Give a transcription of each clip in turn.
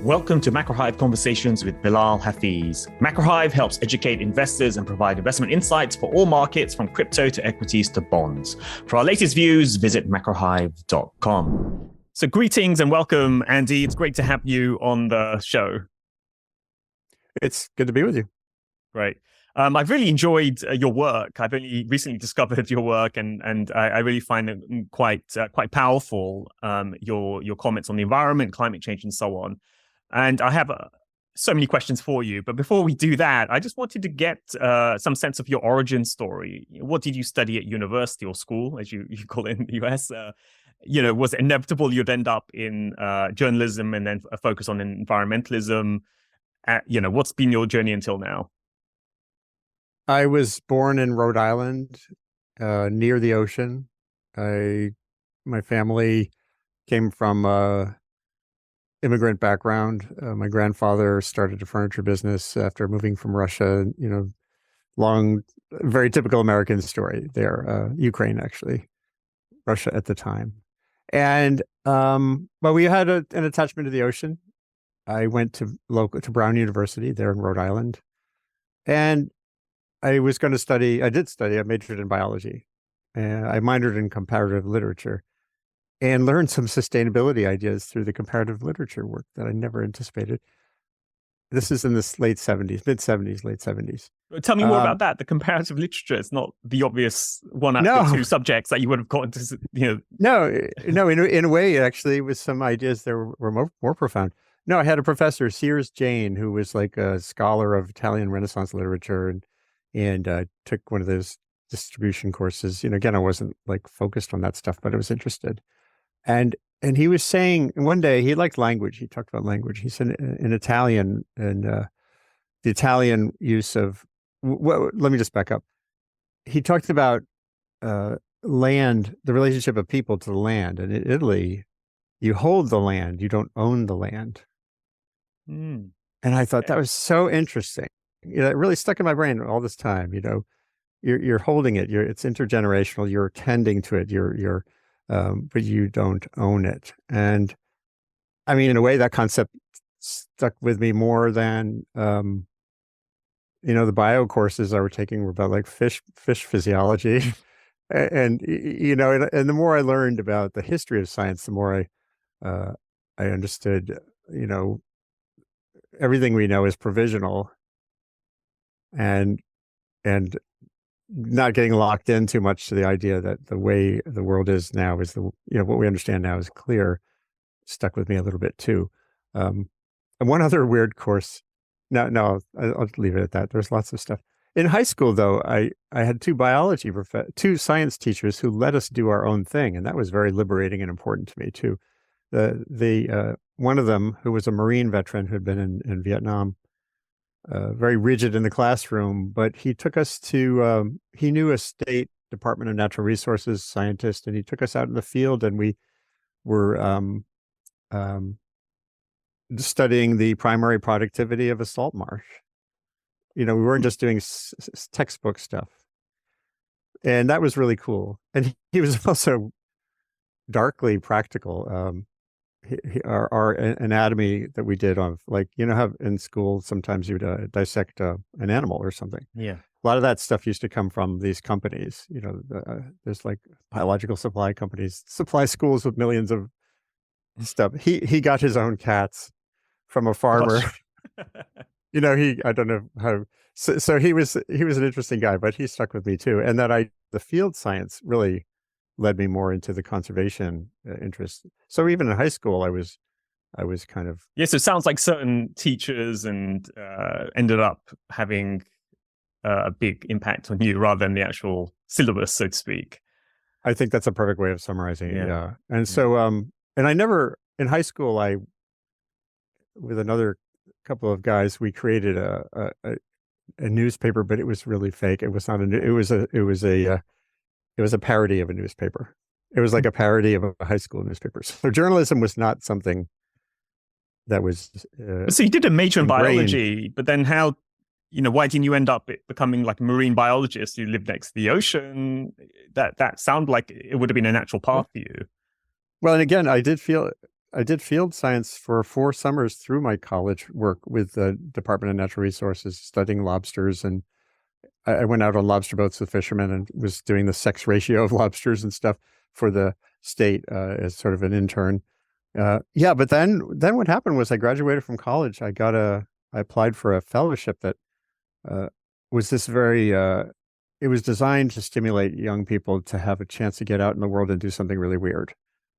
Welcome to MacroHive Conversations with Bilal Hafiz. MacroHive helps educate investors and provide investment insights for all markets from crypto to equities to bonds. For our latest views, visit macrohive.com. So greetings and welcome, Andy. It's great to have you on the show. It's good to be with you. Great. I've really enjoyed your work. I've only recently discovered your work, and I really find it quite powerful. Your comments on the environment, climate change, and so on. And I have so many questions for you. But before we do that, I just wanted to get some sense of your origin story. What did you study at university or school, as you call it in the US? Was it inevitable you'd end up in journalism and then a focus on environmentalism? What's been your journey until now? I was born in Rhode Island, near the ocean. My family came from immigrant background. My grandfather started a furniture business after moving from Russia. Long, very typical American story there. Ukraine, actually, Russia at the time, and but we had an attachment to the ocean. I went to Brown University there in Rhode Island, and I was going to study. I did study. I majored in biology, and I minored in comparative literature, and learned some sustainability ideas through the comparative literature work that I never anticipated. This is in the mid 70s, late 70s. Tell me more about that. The comparative literature is not the obvious one out of the two subjects that you would have gotten to, No, in a way, actually, with some ideas that were more profound. No, I had a professor, Sears Jane, who was like a scholar of Italian Renaissance literature and took one of those distribution courses. Again, I wasn't like focused on that stuff, but I was interested. And he was saying one day he liked language. He talked about language. He said in Italian and the Italian use of let me just back up. He talked about land, the relationship of people to the land. And in Italy, you hold the land, you don't own the land. And I thought that was so interesting. It really stuck in my brain all this time. You're holding it. It's intergenerational. You're tending to it. But you don't own it. And I mean, in a way, that concept stuck with me more than, the bio courses I were taking were about like fish physiology. and the more I learned about the history of science, the more I understood, everything we know is provisional and not getting locked in too much to the idea that the way the world is now is what we understand now is clear, stuck with me a little bit too. And one other weird course. No, I'll leave it at that. There's lots of stuff. In high school, though, I had two science teachers who let us do our own thing, and that was very liberating and important to me too. One of them, who was a Marine veteran who had been in Vietnam, very rigid in the classroom, but he took us to, he knew a state Department of Natural Resources scientist, and he took us out in the field, and we were studying the primary productivity of a salt marsh. We weren't just doing textbook stuff. And that was really cool. And he was also darkly practical. Our anatomy that we did of, like, how in school sometimes you would dissect an animal or something. Yeah, a lot of that stuff used to come from these companies. There's like biological supply companies, supply schools with millions of stuff. He got his own cats from a farmer. I don't know how. So he was an interesting guy, but he stuck with me too. And the field science really led me more into the conservation interest. So even in high school, I was kind of... So it sounds like certain teachers and ended up having a big impact on you rather than the actual syllabus, so to speak. I think that's a perfect way of summarizing it. Yeah. And so, and I never, in high school, with another couple of guys, we created a newspaper, but it was really fake. It was not it was a parody of a newspaper. It was like a parody of a high school newspaper. So journalism was not something that was... so you did a major in biology, but then how, why didn't you end up becoming like a marine biologist? You live next to the ocean. That sounded like it would have been a natural path for you. Well, and again, I did feel I did field science for 4 summers through my college work with the Department of Natural Resources, studying lobsters. And I went out on lobster boats with fishermen and was doing the sex ratio of lobsters and stuff for the state as sort of an intern. Yeah, but then what happened was I graduated from college. I applied for a fellowship that was this very, it was designed to stimulate young people to have a chance to get out in the world and do something really weird.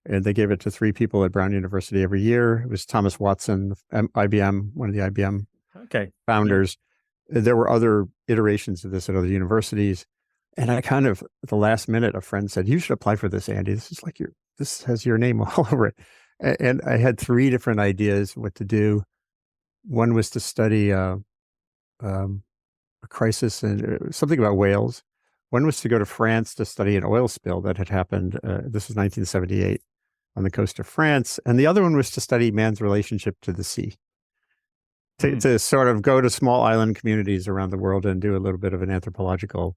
And they gave it to 3 people at Brown University every year. It was Thomas Watson, IBM, one of the IBM founders. There were other iterations of this at other universities. And I kind of, at the last minute, a friend said, "You should apply for this, Andy. This is like this has your name all over it." And I had 3 different ideas what to do. One was to study a crisis and something about whales. One was to go to France to study an oil spill that had happened. This was 1978 on the coast of France. And the other one was to study man's relationship to the sea, to sort of go to small island communities around the world and do a little bit of an anthropological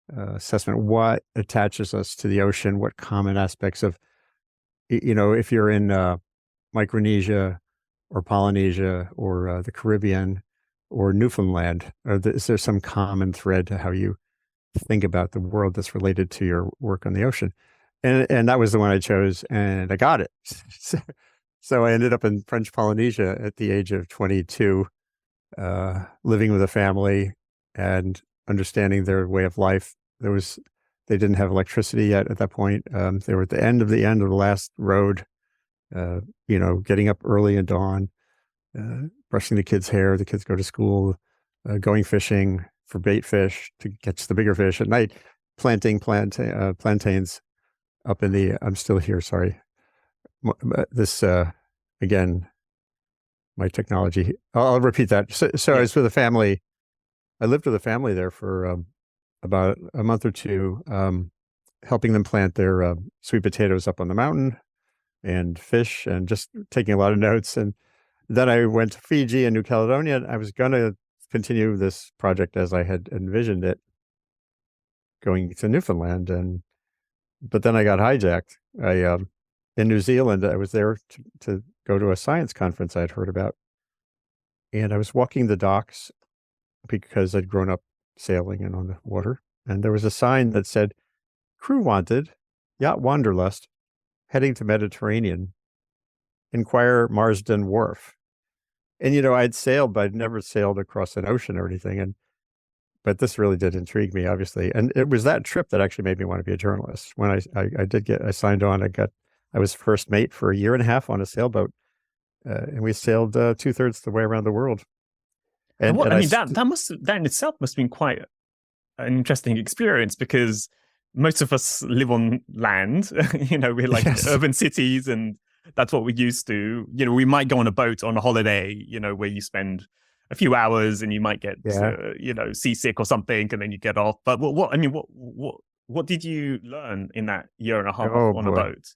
assessment. What attaches us to the ocean? What common aspects of, if you're in Micronesia or Polynesia or the Caribbean or Newfoundland, is there some common thread to how you think about the world that's related to your work on the ocean? And that was the one I chose, and I got it. So I ended up in French Polynesia at the age of 22, living with a family and understanding their way of life. They didn't have electricity yet at that point. They were at the end of the last road, getting up early at dawn, brushing the kids' hair. The kids go to school, going fishing for bait fish to catch the bigger fish at night, planting plantains up in the, I'm still here, sorry. This, again, my technology, I'll repeat that. So I was with a family. I lived with a family there for about a month or 2, helping them plant their sweet potatoes up on the mountain and fish and just taking a lot of notes. And then I went to Fiji and New Caledonia. And I was going to continue this project as I had envisioned it, going to Newfoundland. But then I got hijacked. In New Zealand, I was there to go to a science conference I'd heard about. And I was walking the docks because I'd grown up sailing and on the water. And there was a sign that said, "Crew wanted, yacht Wanderlust, heading to Mediterranean. Inquire Marsden Wharf." And, I'd sailed, but I'd never sailed across an ocean or anything. But this really did intrigue me, obviously. And it was that trip that actually made me want to be a journalist. When I signed on, I was first mate for 1.5 years on a sailboat. And we sailed 2/3 the way around the world. And that in itself must have been quite an interesting experience, because most of us live on land. We're like urban cities, and that's what we're used to. We might go on a boat on a holiday, where you spend a few hours and you might get, seasick or something, and then you get off. But what did you learn in that 1.5 years on a boat?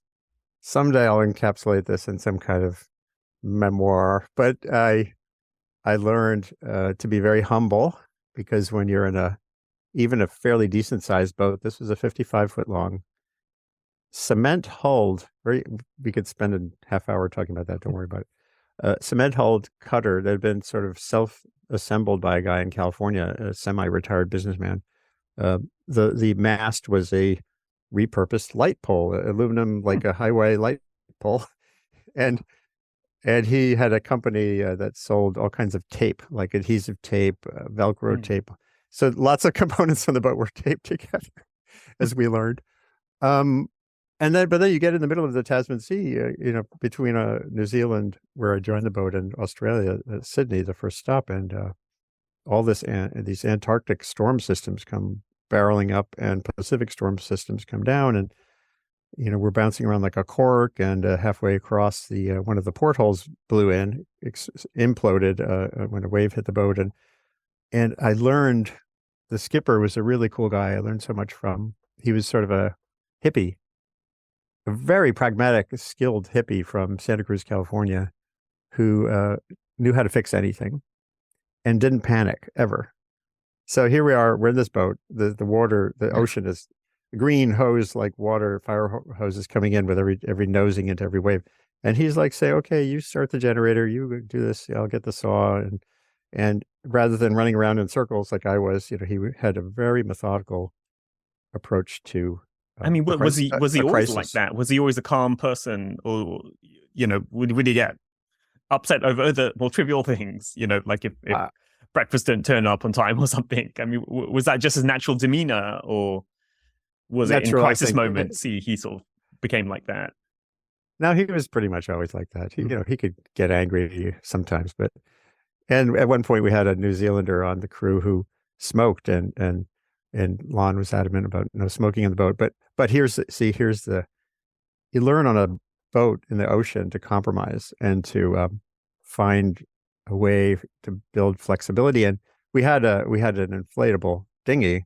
Someday I'll encapsulate this in some kind of memoir. But I learned to be very humble, because when you're in even a fairly decent sized boat, this was a 55-foot long, cement hulled, we could spend a half hour talking about that, don't worry about it. Cement hulled cutter that had been sort of self-assembled by a guy in California, a semi-retired businessman. The mast was a repurposed light pole, aluminum, like a highway light pole. And he had a company that sold all kinds of tape, like adhesive tape, Velcro tape. So lots of components on the boat were taped together, as we learned. But then you get in the middle of the Tasman Sea, between New Zealand, where I joined the boat, and Australia, Sydney, the first stop, and all these Antarctic storm systems come barreling up, and Pacific storm systems come down, and we're bouncing around like a cork, and halfway across one of the portholes blew in, imploded when a wave hit the boat, and I learned the skipper was a really cool guy. I learned so much from. He was sort of a hippie, a very pragmatic, skilled hippie from Santa Cruz, California, who knew how to fix anything and didn't panic ever. So here we are, we're in this boat. The water, the ocean is green hose, like water, fire hoses coming in with every nosing into every wave. And he's like, say, okay, you start the generator, you do this, I'll get the saw. And rather than running around in circles like I was, he had a very methodical approach to I mean, was he a always like crisis. that? Was he always a calm person, or would he get upset over the more trivial things? Like if Uh, breakfast didn't turn up on time or something. I mean, was that just his natural demeanor, or was it in Natural, I crisis think. moments he sort of became like that? Now he was pretty much always like that. He could get angry sometimes, and at one point we had a New Zealander on the crew who smoked, and Lon was adamant about no smoking in the boat. But here's the you learn on a boat in the ocean to compromise and to find a way to build flexibility. And we had an inflatable dinghy,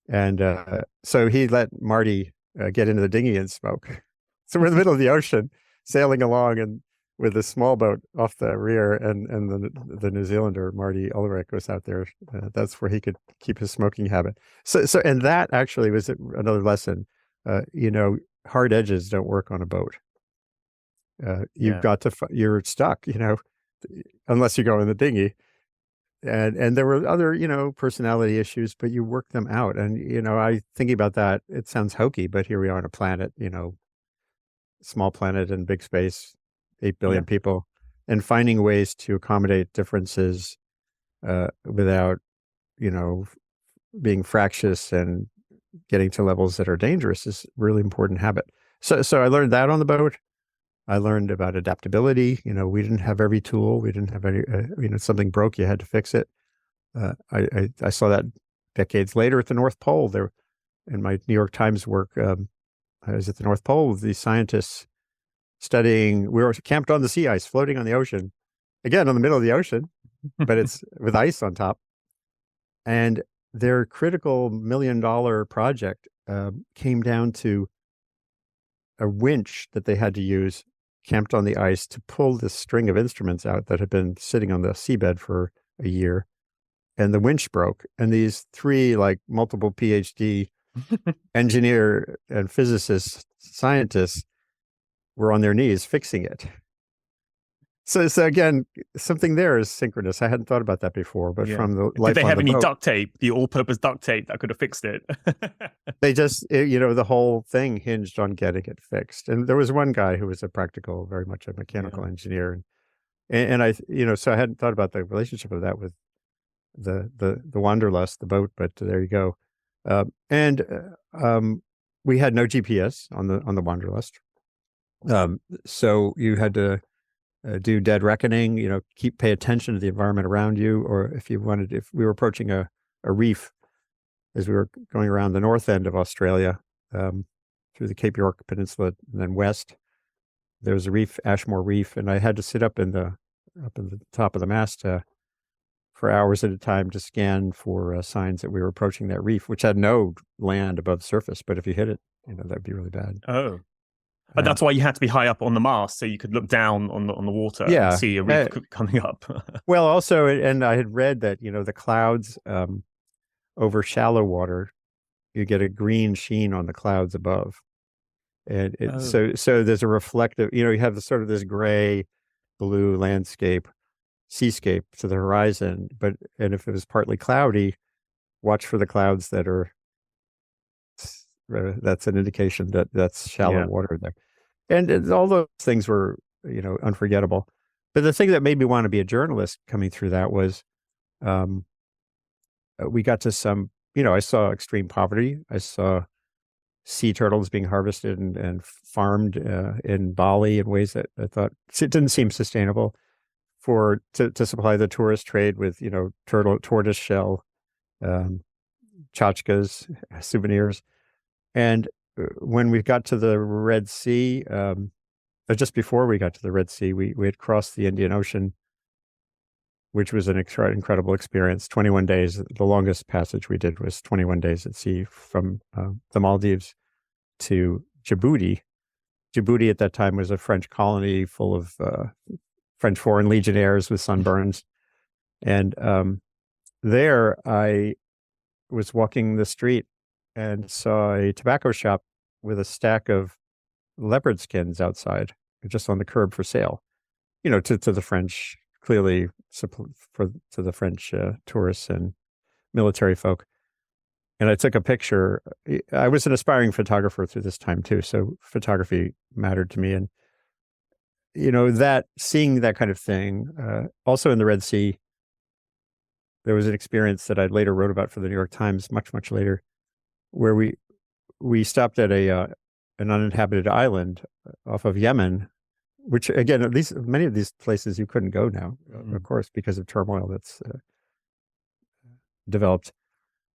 and so he let Marty get into the dinghy and smoke. So we're in the middle of the ocean, sailing along, and with a small boat off the rear, and the New Zealander Marty Ulrich was out there. That's where he could keep his smoking habit. So and that actually was another lesson. Hard edges don't work on a boat. You've got to you're stuck. Unless you go in the dinghy. And there were other personality issues, but you work them out. And I thinking about that, it sounds hokey, but here we are on a planet, small planet in big space, 8 billion people, and finding ways to accommodate differences without, being fractious and getting to levels that are dangerous is a really important habit. So I learned that on the boat. I learned about adaptability. We didn't have every tool. We didn't have any, something broke, you had to fix it. I saw that decades later at the North Pole. There, in my New York Times work, I was at the North Pole with these scientists studying. We were camped on the sea ice, floating on the ocean, again, in the middle of the ocean, but it's with ice on top. And their critical $1 million project came down to a winch that they had to use camped on the ice to pull this string of instruments out that had been sitting on the seabed for a year. And the winch broke. And these three, multiple PhD engineer and physicist scientists were on their knees fixing it. So again, something there is synchronous. I hadn't thought about that before, but from the life did they have any boat, duct tape, the all-purpose duct tape that could have fixed it? They just, the whole thing hinged on getting it fixed. And there was one guy who was very much a mechanical engineer, and I, so I hadn't thought about the relationship of that with the Wanderlust, the boat. But there you go. We had no GPS on the Wanderlust, so you had to do dead reckoning, pay attention to the environment around you. Or if we were approaching a reef as we were going around the north end of Australia, through the Cape York Peninsula and then west, there was a reef, Ashmore Reef, and I had to sit up in the top of the mast for hours at a time to scan for signs that we were approaching that reef, which had no land above the surface. But if you hit it, that'd be really bad. Oh. But that's why you had to be high up on the mast, so you could look down on the water and see a reef coming up. Well, also, and I had read that the clouds over shallow water, you get a green sheen on the clouds above, and so there's a reflective. You have this gray, blue landscape, seascape to the horizon. And if it was partly cloudy, watch for the clouds that are. That's an indication that that's shallow water there. And all those things were, unforgettable. But the thing that made me want to be a journalist coming through that was we got to some, I saw extreme poverty. I saw sea turtles being harvested and farmed in Bali in ways that I thought it didn't seem sustainable to supply the tourist trade with, tortoise shell, tchotchkes, souvenirs. And when we got to the Red Sea, just before we got to the Red Sea, we had crossed the Indian Ocean, which was an incredible experience. 21 days, the longest passage we did was 21 days at sea from the Maldives to Djibouti. Djibouti at that time was a French colony full of French foreign legionnaires with sunburns. And there I was walking the street and saw a tobacco shop with a stack of leopard skins outside. just on the curb for sale, to the French, clearly to the French tourists and military folk. And I took a picture. I was an aspiring photographer through this time too, so photography mattered to me. And that seeing that kind of thing, also in the Red Sea, there was an experience that I later wrote about for the New York Times, much later, where we stopped at an uninhabited island off of Yemen, which again, at least many of these places you couldn't go now, of course, because of turmoil that's developed.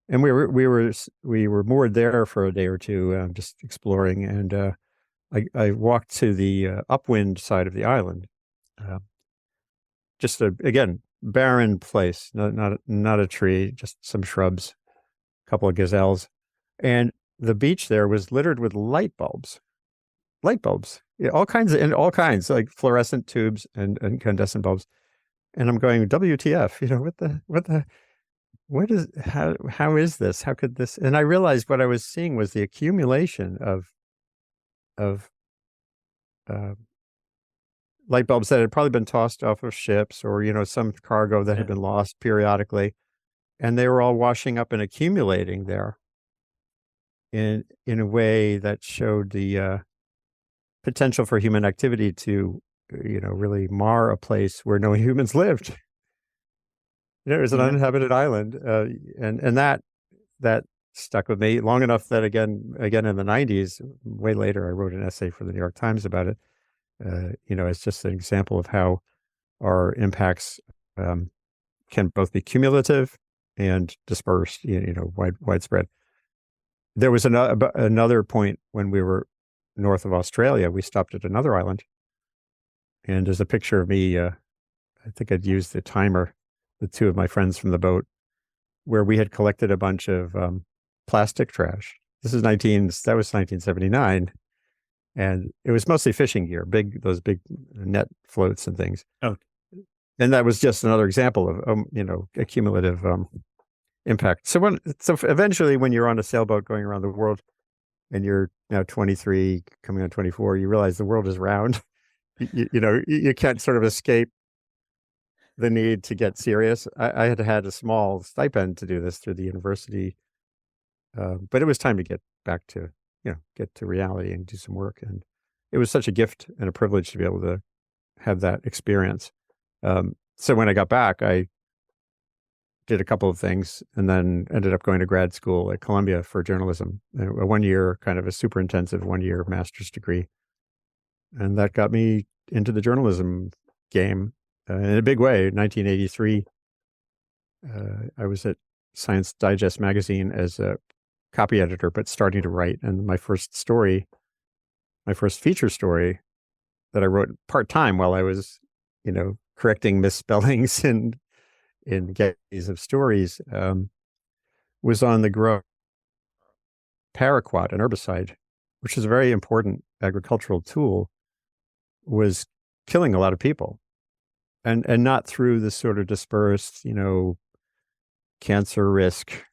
And we were moored there for a day or two, just exploring. And I walked to the upwind side of the island, just again, barren place, not a tree, just some shrubs, a couple of gazelles, and the beach there was littered with light bulbs, yeah, all kinds, like fluorescent tubes and incandescent bulbs. And I'm going, WTF? How is this? How could this? And I realized what I was seeing was the accumulation of light bulbs that had probably been tossed off of ships or, some cargo that had been lost periodically. And they were all washing up and accumulating there in a way that showed the potential for human activity to, really mar a place where no humans lived. It was an uninhabited island. And that stuck with me long enough that again in the 90s, way later, I wrote an essay for the New York Times about it. It's just an example of how our impacts can both be cumulative and dispersed, widespread. There was another point when we were north of Australia. We stopped at another island, and there's a picture of me. I think I'd used the timer, the two of my friends from the boat, where we had collected a bunch of plastic trash. That was 1979. And it was mostly fishing gear, those big net floats and things. Oh, and that was just another example of a cumulative impact. So eventually, when you're on a sailboat going around the world, and you're now 23, coming on 24, you realize the world is round. You can't sort of escape the need to get serious. I had a small stipend to do this through the university, but it was time to get back to get to reality and do some work. And it was such a gift and a privilege to be able to have that experience. So when I got back, I did a couple of things and then ended up going to grad school at Columbia for journalism, a 1 year, kind of a super intensive 1 year master's degree. And that got me into the journalism game in a big way. In 1983, I was at Science Digest magazine as a copy editor, but starting to write. And my first feature story that I wrote part-time while I was, correcting misspellings in gaze of stories, was on the grow paraquat, an herbicide, which is a very important agricultural tool, was killing a lot of people. And not through the sort of dispersed, cancer risk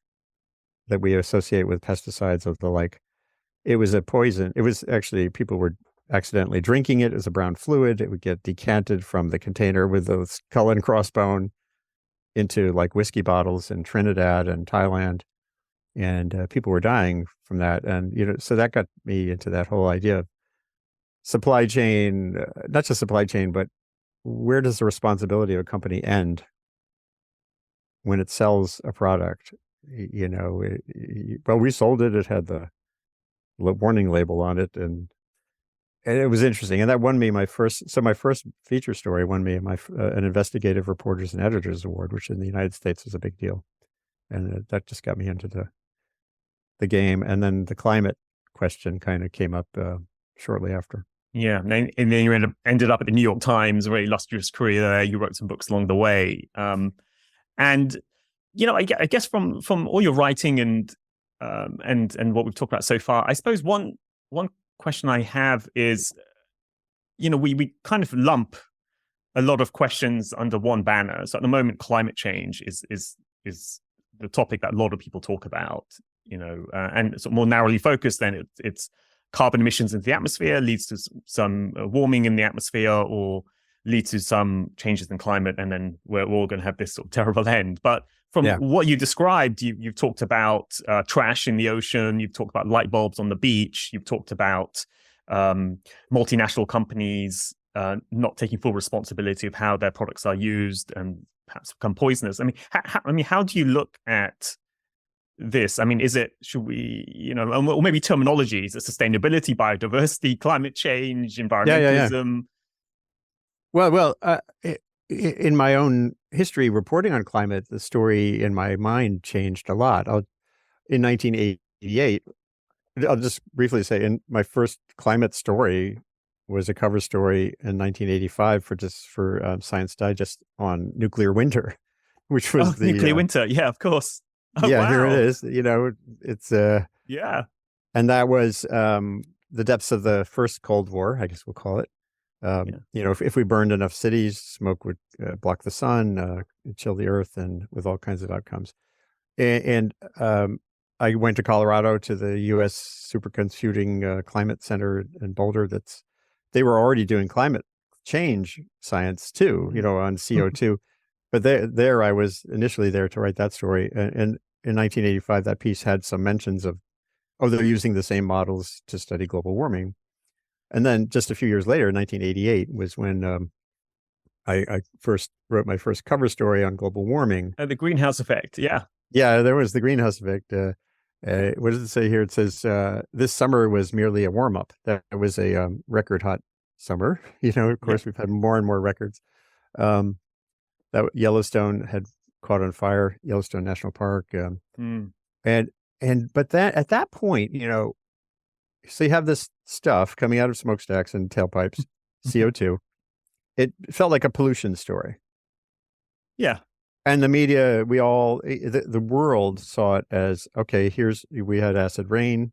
that we associate with pesticides of the like. It was a poison. It was actually, people were accidentally drinking it as a brown fluid. It would get decanted from the container with the skull and crossbone into like whiskey bottles in Trinidad and Thailand. And people were dying from that. And, so that got me into that whole idea of supply chain, not just supply chain, but where does the responsibility of a company end when it sells a product? Well, we sold it. It had the warning label on it, and it was interesting. And that won me my first feature story won me an investigative reporters and editors award, which in the United States was a big deal. And that just got me into the game. And then the climate question kind of came up shortly after. Yeah, and then you ended up at the New York Times, a very illustrious career there. You wrote some books along the way, and I guess from all your writing and what we've talked about so far, I suppose one question I have is, we kind of lump a lot of questions under one banner. So at the moment, climate change is the topic that a lot of people talk about, and sort of more narrowly focused. Then it's carbon emissions into the atmosphere, leads to some warming in the atmosphere, or leads to some changes in climate, and then we're all going to have this sort of terrible end. But from what you described, you've talked about trash in the ocean, you've talked about light bulbs on the beach, you've talked about multinational companies not taking full responsibility of how their products are used and perhaps become poisonous. I mean, how do you look at this? I mean, should we, or maybe terminologies, sustainability, biodiversity, climate change, environmentalism? Well, in my own history reporting on climate, the story in my mind changed a lot. In 1988, I'll just briefly say, in my first climate story was a cover story in 1985 for Science Digest on nuclear winter, which was nuclear winter. Yeah, of course. Oh, yeah, wow. Here it is. It's yeah, and that was the depths of the first Cold War, I guess we'll call it. If we burned enough cities, smoke would block the sun, chill the earth, and with all kinds of outcomes. And I went to Colorado to the U.S. Supercomputing Climate Center in Boulder. They were already doing climate change science too, on CO2. But there I was initially there to write that story. And in 1985, that piece had some mentions of, they're using the same models to study global warming. And then just a few years later, 1988, was when I first wrote my first cover story on global warming. The greenhouse effect, yeah. Yeah, there was the greenhouse effect. What does it say here? It says, this summer was merely a warm-up. That was a record hot summer. Of course, we've had more and more records. That Yellowstone had caught on fire, Yellowstone National Park. But at that point, so you have this stuff coming out of smokestacks and tailpipes, CO2. It felt like a pollution story. Yeah. And the media, the world saw it as, okay, we had acid rain,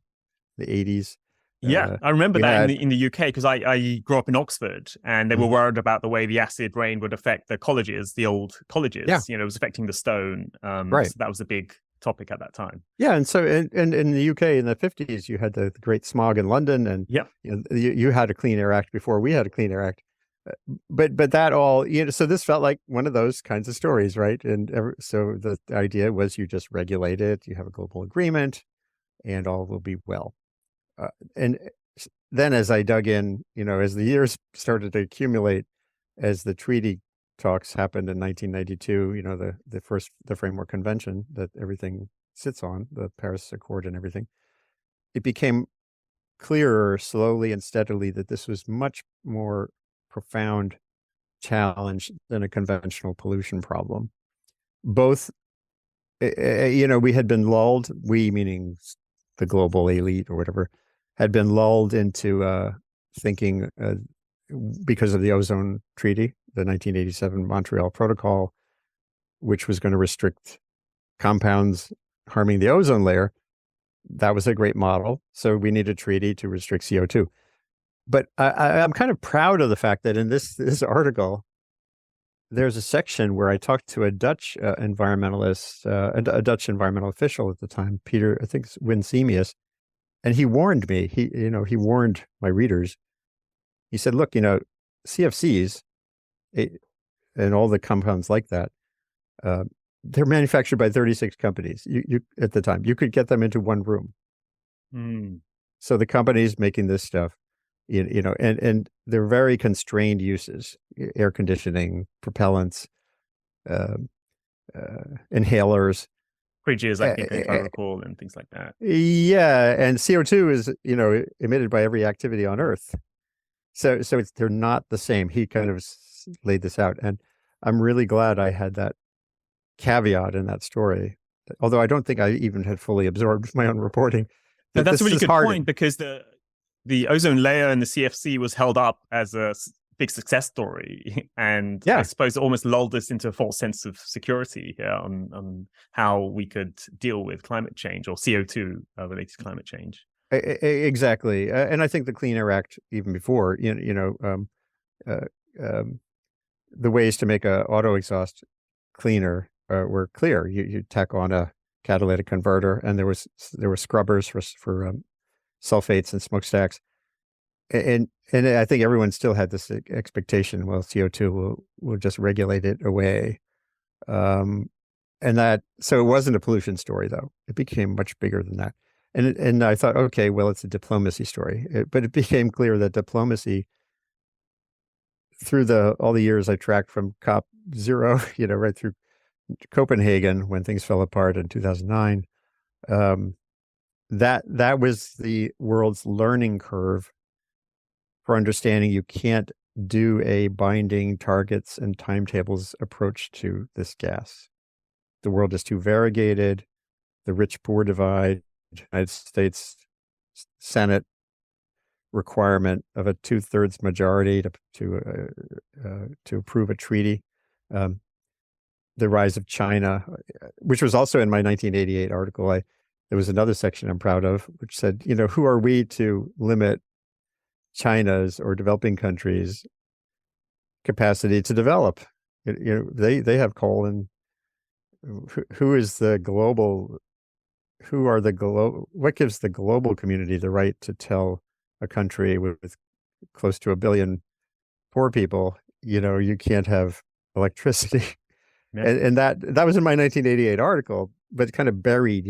the 80s. Yeah, I remember that in the UK, because I grew up in Oxford, and they were worried about the way the acid rain would affect the colleges, the old colleges. Yeah. It was affecting the stone. Right. So that was a big topic at that time. Yeah, and so in the UK in the 50s, you had the great smog in London, and you had a Clean Air Act before we had a Clean Air Act. But that all, so this felt like one of those kinds of stories, right? And so the idea was you just regulate it, you have a global agreement, and all will be well. And then as I dug in, as the years started to accumulate, as the treaty talks happened in 1992, the Framework Convention that everything sits on, the Paris Accord and everything, it became clearer slowly and steadily that this was much more profound challenge than a conventional pollution problem. Both, we had been lulled, we meaning the global elite or whatever, had been lulled into thinking because of the ozone treaty, the 1987 Montreal Protocol, which was going to restrict compounds harming the ozone layer. That was a great model. So we need a treaty to restrict CO2. But I'm kind of proud of the fact that in this article, there's a section where I talked to a Dutch environmentalist, a Dutch environmental official at the time, Peter, I think it's Winsemius, and he warned me. He warned my readers. He said, "Look, CFCs and all the compounds like that, they're manufactured by 36 companies. You at the time, you could get them into one room. So the companies making this stuff." And they're very constrained uses: air conditioning, propellants, inhalers, fridges, I think, if I recall, and things like that. Yeah, and CO2 is emitted by every activity on Earth. So they're not the same. He kind of laid this out, and I'm really glad I had that caveat in that story. Although I don't think I even had fully absorbed my own reporting. But that's a really good point, because the ozone layer and the CFC was held up as a big success story, and I suppose it almost lulled us into a false sense of security here on how we could deal with climate change, or CO2 related to climate change. Exactly, and I think the Clean Air Act, even before, the ways to make a auto exhaust cleaner were clear. You tack on a catalytic converter, and there were scrubbers for sulfates and smokestacks. And I think everyone still had this expectation, well, CO2 will just regulate it away. So it wasn't a pollution story, though. It became much bigger than that. And I thought, okay, well, it's a diplomacy story. But it became clear that diplomacy, through all the years I tracked from COP0, right through Copenhagen when things fell apart in 2009, that was the world's learning curve for understanding you can't do a binding targets and timetables approach to this gas. The world is too variegated. The rich-poor divide, United States Senate requirement of a 2/3 majority to approve a treaty. The rise of China, which was also in my 1988 article. There was another section I'm proud of, which said, who are we to limit China's or developing countries' capacity to develop? They have coal, and what gives the global community the right to tell a country with close to 1 billion poor people, you can't have electricity? Yeah. And that was in my 1988 article, but kind of buried,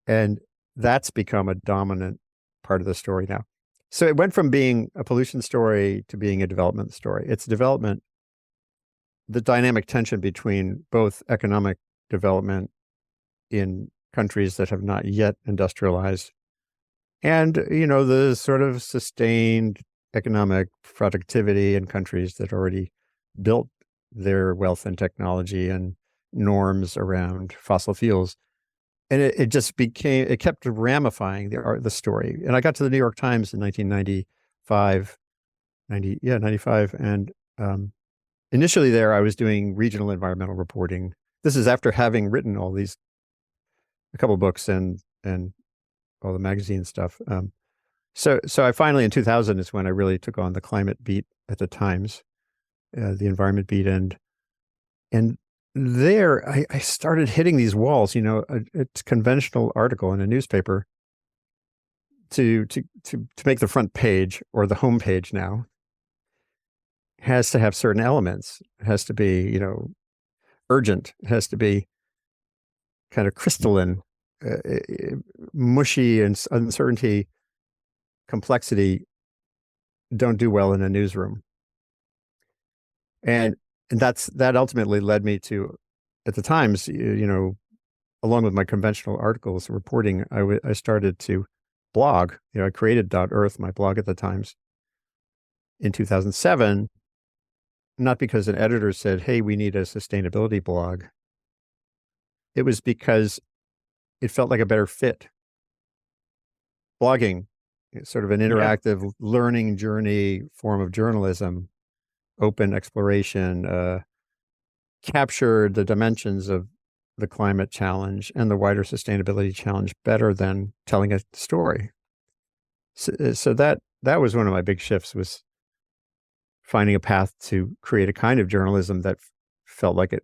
and that's become a dominant part of the story now. So it went from being a pollution story to being a development story. It's development, the dynamic tension between both economic development in countries that have not yet industrialized and, the sort of sustained economic productivity in countries that already built their wealth and technology and norms around fossil fuels. And it kept ramifying the story. And I got to the New York Times in 1995, 95. And initially there, I was doing regional environmental reporting. This is after having written a couple of books and all the magazine stuff. So I finally, in 2000, is when I really took on the climate beat at the Times, the environment beat. And there I started hitting these walls, a conventional article in a newspaper to make the front page or the home page now has to have certain elements. It has to be, urgent. It has to be kind of crystalline, mushy, and uncertainty, complexity don't do well in a newsroom. And that ultimately led me to, at the Times, along with my conventional articles reporting, I started to blog. I created .earth, my blog at the Times, in 2007, not because an editor said, hey, we need a sustainability blog. It was because it felt like a better fit. Blogging, sort of an interactive learning journey form of journalism, open exploration, captured the dimensions of the climate challenge and the wider sustainability challenge better than telling a story. So that was one of my big shifts, was finding a path to create a kind of journalism that felt like it,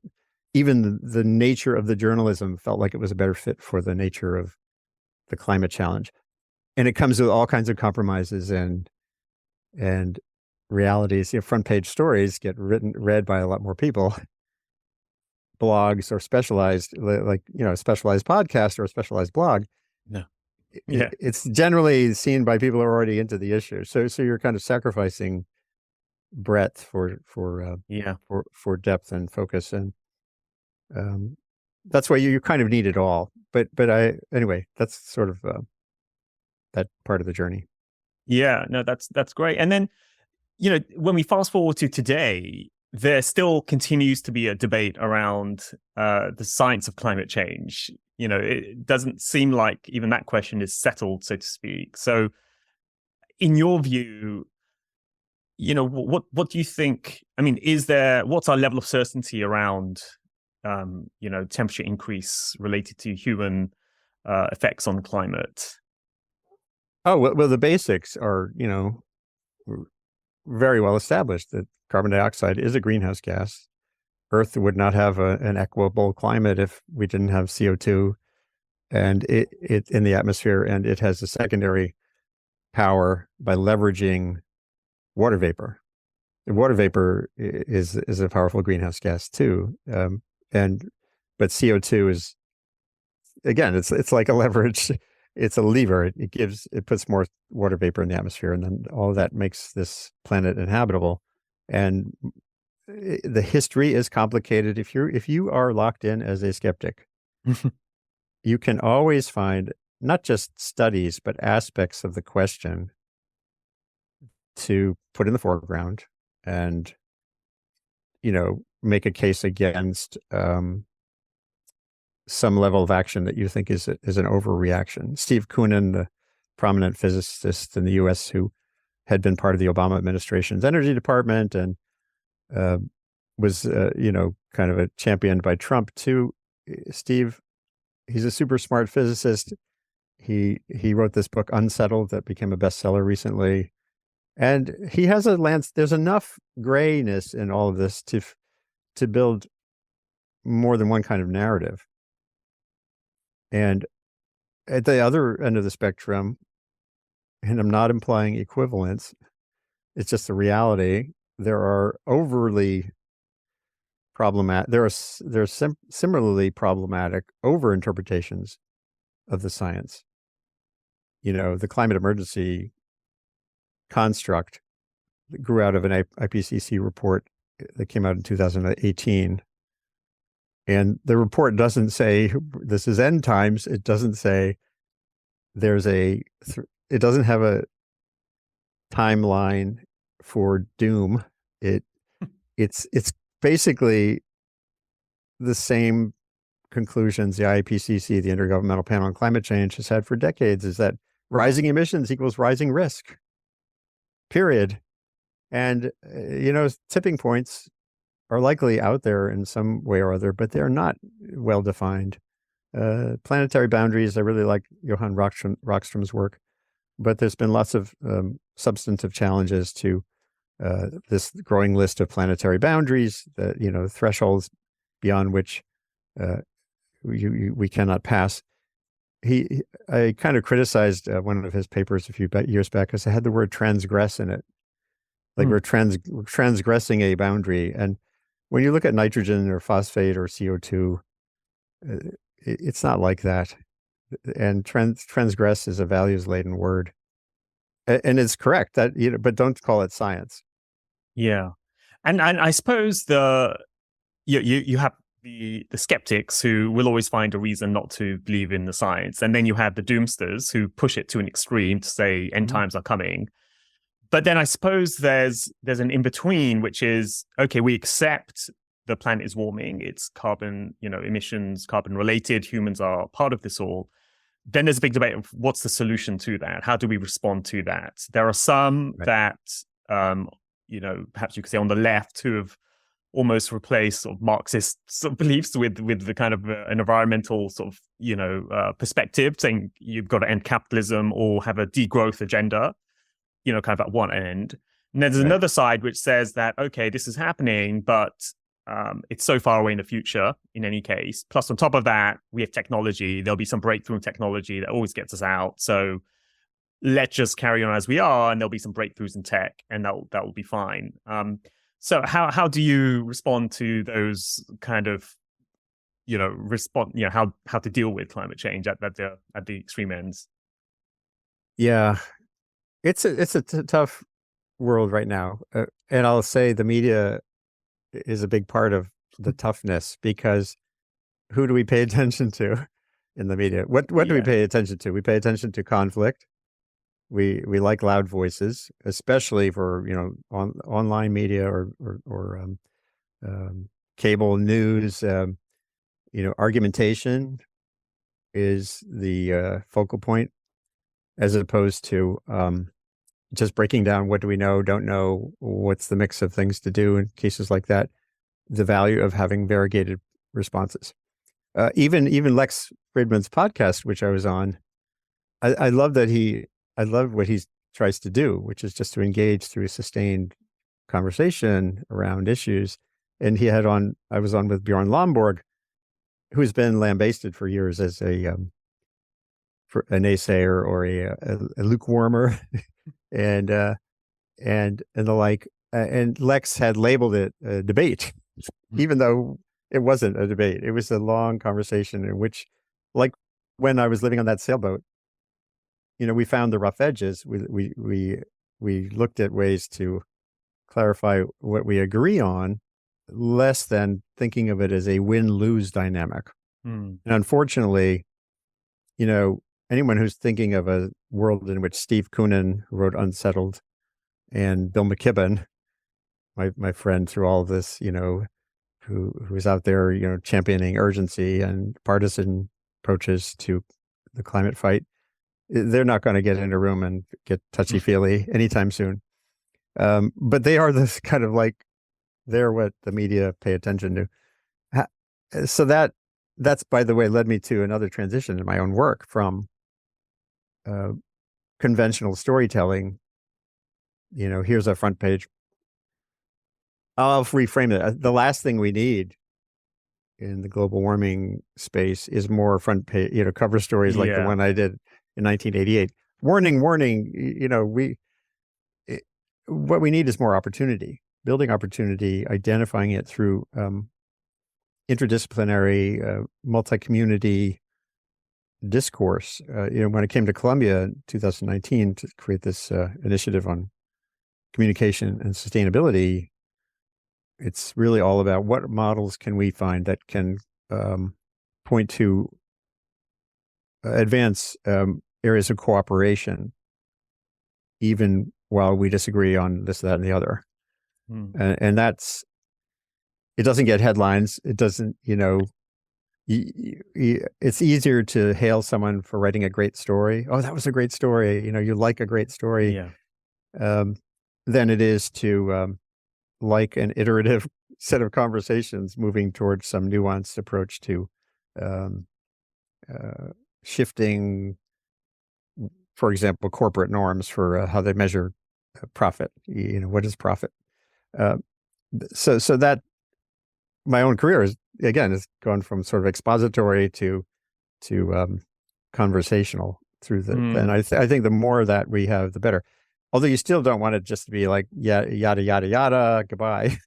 even the nature of the journalism felt like it was a better fit for the nature of the climate challenge. And it comes with all kinds of compromises and realities. Front page stories get read by a lot more people. Blogs or specialized, like, a specialized podcast or a specialized blog. No. It's generally seen by people who are already into the issue. So you're kind of sacrificing breadth for depth and focus. And that's why you kind of need it all. But anyway, that's sort of that part of the journey. Yeah, no, that's great. And then, when we fast forward to today, there still continues to be a debate around the science of climate change. It doesn't seem like even that question is settled, so to speak. So in your view, what do you think? I mean, what's our level of certainty around, temperature increase related to human effects on climate? Oh, well, the basics are, very well established, that carbon dioxide is a greenhouse gas. Earth would not have an equable climate if we didn't have CO2 and it in the atmosphere, and it has a secondary power by leveraging water vapor. And water vapor is a powerful greenhouse gas too, but CO2 is, again, it's like a leverage. It's a lever. It puts more water vapor in the atmosphere, and then all of that makes this planet inhabitable. And the history is complicated. If you are locked in as a skeptic, you can always find not just studies, but aspects of the question to put in the foreground and, make a case against some level of action that you think is an overreaction. Steve Koonin, the prominent physicist in the U.S. who had been part of the Obama administration's energy department and was, kind of a championed by Trump too. Steve, he's a super smart physicist. He wrote this book, Unsettled, that became a bestseller recently. And he has there's enough grayness in all of this to build more than one kind of narrative. And at the other end of the spectrum, and I'm not implying equivalence, it's just the reality, there are overly problematic, there are similarly problematic overinterpretations of the science. The climate emergency construct that grew out of an IPCC report that came out in 2018. And the report doesn't say this is end times. It doesn't say it doesn't have a timeline for doom. It's basically the same conclusions the IPCC, the Intergovernmental Panel on Climate Change, has had for decades, is that rising emissions equals rising risk, period. And, tipping points are likely out there in some way or other, but they're not well defined. Planetary boundaries, I really like Johan Rockstrom's work, but there's been lots of substantive challenges to this growing list of planetary boundaries, that thresholds beyond which we cannot pass. I kind of criticized one of his papers a few years back because it had the word transgress in it. Like we're transgressing a boundary. And when you look at nitrogen or phosphate or CO2, it's not like that. And transgress is a values-laden word. And it's correct that, but don't call it science. Yeah. And I suppose you have the skeptics who will always find a reason not to believe in the science. And then you have the doomsters who push it to an extreme to say end times are coming. But then I suppose there's an in-between, which is, okay, we accept the planet is warming, it's carbon, emissions, carbon related, humans are part of this all. Then there's a big debate of what's the solution to that? How do we respond to that? There are some that, perhaps you could say on the left, who have almost replaced sort of Marxist sort of beliefs with the kind of an environmental sort of, perspective, saying you've got to end capitalism or have a degrowth agenda, kind of at one end. And then there's another side which says that, okay, this is happening, but it's so far away in the future in any case. Plus, on top of that, we have technology. There'll be some breakthrough in technology that always gets us out. So let's just carry on as we are, and there'll be some breakthroughs in tech, and that will be fine. So how do you respond to those kind of, how to deal with climate change at the extreme ends? Yeah, it's a tough world right now, and I'll say the media is a big part of the toughness, because who do we pay attention to in the media? What do we pay attention to? We pay attention to conflict. We like loud voices, especially for online media or cable news. Argumentation is the focal point, as opposed to just breaking down what do we know, don't know, what's the mix of things to do in cases like that. The value of having variegated responses. Even Lex Fridman's podcast, which I was on, I love what he tries to do, which is just to engage through a sustained conversation around issues. And I was on with Bjorn Lomborg, who's been lambasted for years as a a naysayer or a lukewarmer, and the like. And Lex had labeled it a debate, even though it wasn't a debate. It was a long conversation in which, like when I was living on that sailboat, we found the rough edges. We looked at ways to clarify what we agree on, less than thinking of it as a win-lose dynamic. And unfortunately, anyone who's thinking of a world in which Steve Koonin, who wrote Unsettled, and Bill McKibben, my friend through all of this, who's out there, championing urgency and partisan approaches to the climate fight, they're not going to get in a room and get touchy-feely anytime soon. But they are this kind of like, they're what the media pay attention to. So that's, by the way, led me to another transition in my own work from conventional storytelling. Here's a front page. I'll reframe it. The last thing we need in the global warming space is more front page, cover stories like the one I did in 1988. Warning, what we need is more opportunity, building opportunity, identifying it through interdisciplinary, multi-community discourse. When it came to Columbia in 2019 to create this initiative on communication and sustainability, it's really all about what models can we find that can point to advance areas of cooperation, even while we disagree on this, that, and the other. And that's, it doesn't get headlines. It doesn't, it's easier to hail someone for writing a great story. Oh, that was a great story. You like a great story. Than it is to like an iterative set of conversations moving towards some nuanced approach to shifting, for example, corporate norms for how they measure profit. What is profit? So that my own career has gone from sort of expository to conversational through the, and I think the more that we have, the better. Although you still don't want it just to be like, yada, yada, yada, goodbye.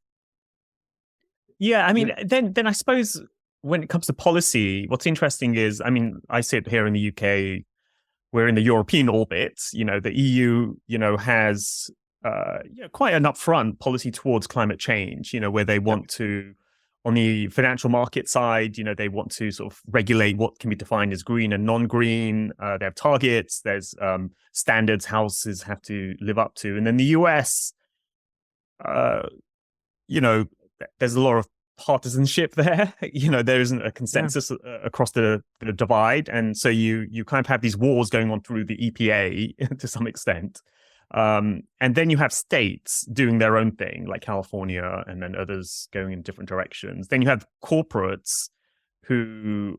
Yeah, I mean, then I suppose when it comes to policy, what's interesting is, I sit here in the UK, we're in the European orbit, the EU, has quite an upfront policy towards climate change, where they want to, on the financial market side, they want to sort of regulate what can be defined as green and non-green. They have targets, there's standards houses have to live up to. And then the US, there's a lot of partisanship there. There isn't a consensus across the divide. And so you kind of have these wars going on through the EPA to some extent. And then you have states doing their own thing, like California, and then others going in different directions. Then you have corporates who,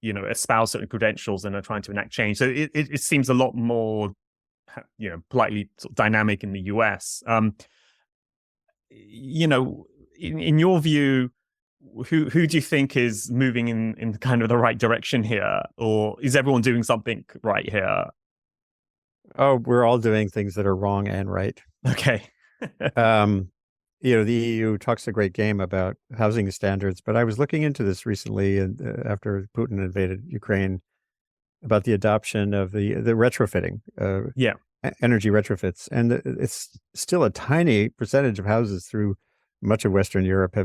espouse certain credentials and are trying to enact change. So it seems a lot more, politely sort of dynamic in the US. In your view, who do you think is moving in kind of the right direction here? Or is everyone doing something right here? Oh, we're all doing things that are wrong and right. Okay. The EU talks a great game about housing standards, but I was looking into this recently, and after Putin invaded Ukraine, about the adoption of the retrofitting, energy retrofits, and it's still a tiny percentage of houses through much of Western Europe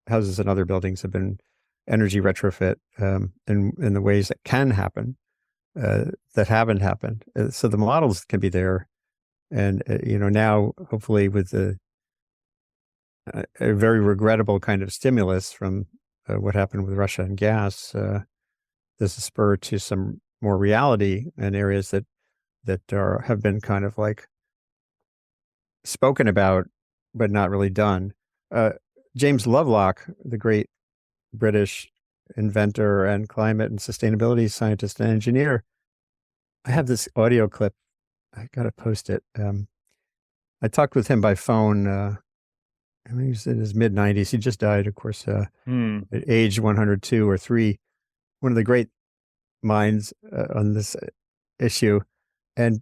houses and other buildings have been energy retrofit in the ways that can happen. That haven't happened. So the models can be there. And, now hopefully with a very regrettable kind of stimulus from what happened with Russia and gas, there's a spur to some more reality in areas that have been kind of like spoken about, but not really done. James Lovelock, the great British inventor and climate and sustainability scientist and engineer. I have this audio clip. I got to post it. I talked with him by phone. He was in his mid-90s. He just died, of course, at age 102 or 3. One of the great minds on this issue, and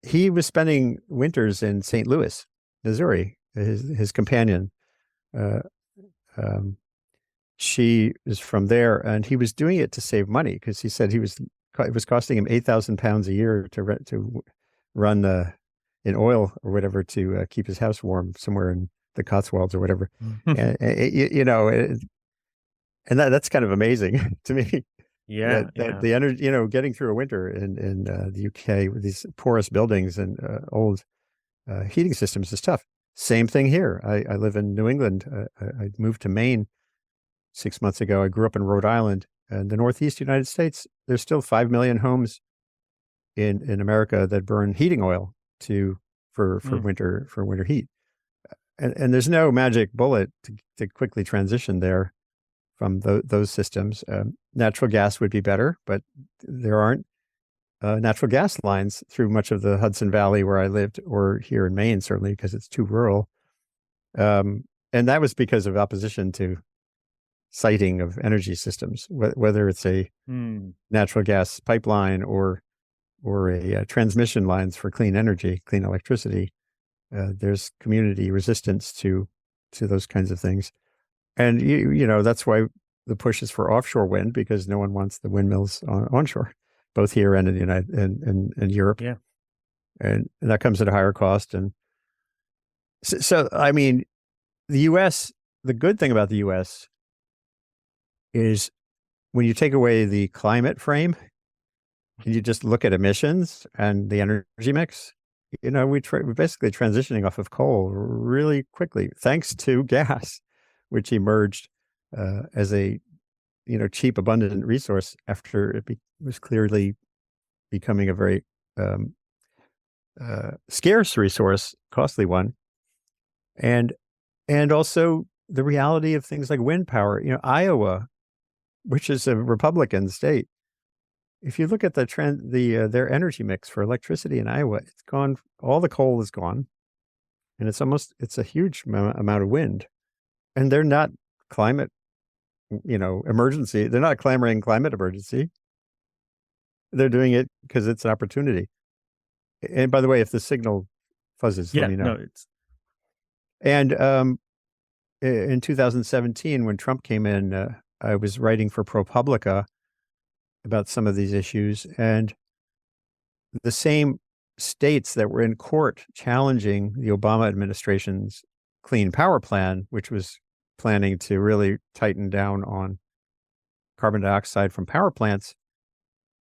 he was spending winters in St. Louis, Missouri. His companion, she is from there, and he was doing it to save money because he said it was costing him £8,000 a year to run in oil or whatever to keep his house warm somewhere in the Cotswolds or whatever. And that's kind of amazing to me. Yeah, that the energy, getting through a winter in the UK with these porous buildings and old heating systems is tough. Same thing here. I live in New England. I moved to Maine 6 months ago. I grew up in Rhode Island, and the Northeast United States. There's still 5 million homes in America that burn heating oil for winter heat, and there's no magic bullet to quickly transition there from those systems. Natural gas would be better, but there aren't natural gas lines through much of the Hudson Valley where I lived, or here in Maine, certainly, because it's too rural. And that was because of opposition to siting of energy systems, whether it's a natural gas pipeline or a transmission lines for clean energy, clean electricity. There's community resistance to those kinds of things. And, that's why the push is for offshore wind, because no one wants the windmills onshore, both here and in the in Europe. Yeah. And that comes at a higher cost. And so, I mean, the U.S., the good thing about the U.S. is when you take away the climate frame and you just look at emissions and the energy mix, we're basically transitioning off of coal really quickly, thanks to gas, which emerged as a cheap, abundant resource after it was clearly becoming a very scarce resource, costly one, and also the reality of things like wind power. Iowa, which is a Republican state, if you look at the trend, their energy mix for electricity in Iowa, it's gone. All the coal is gone, and it's a huge amount of wind. And they're not climate, emergency. They're not clamoring climate emergency. They're doing it because it's an opportunity. And by the way, if the signal fuzzes, let me know. No, And in 2017, when Trump came in, I was writing for ProPublica about some of these issues, and the same states that were in court challenging the Obama administration's Clean Power Plan, which was planning to really tighten down on carbon dioxide from power plants,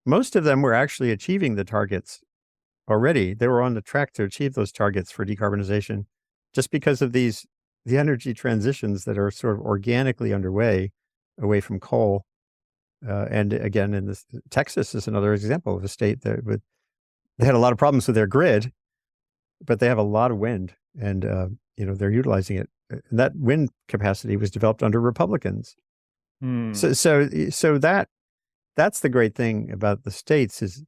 most of them were actually achieving the targets already. They were on the track to achieve those targets for decarbonization just because of the energy transitions that are sort of organically underway away from coal. And again, Texas is another example of a state that they had a lot of problems with their grid, but they have a lot of wind, and they're utilizing it. And that wind capacity was developed under Republicans. So that's the great thing about the states is,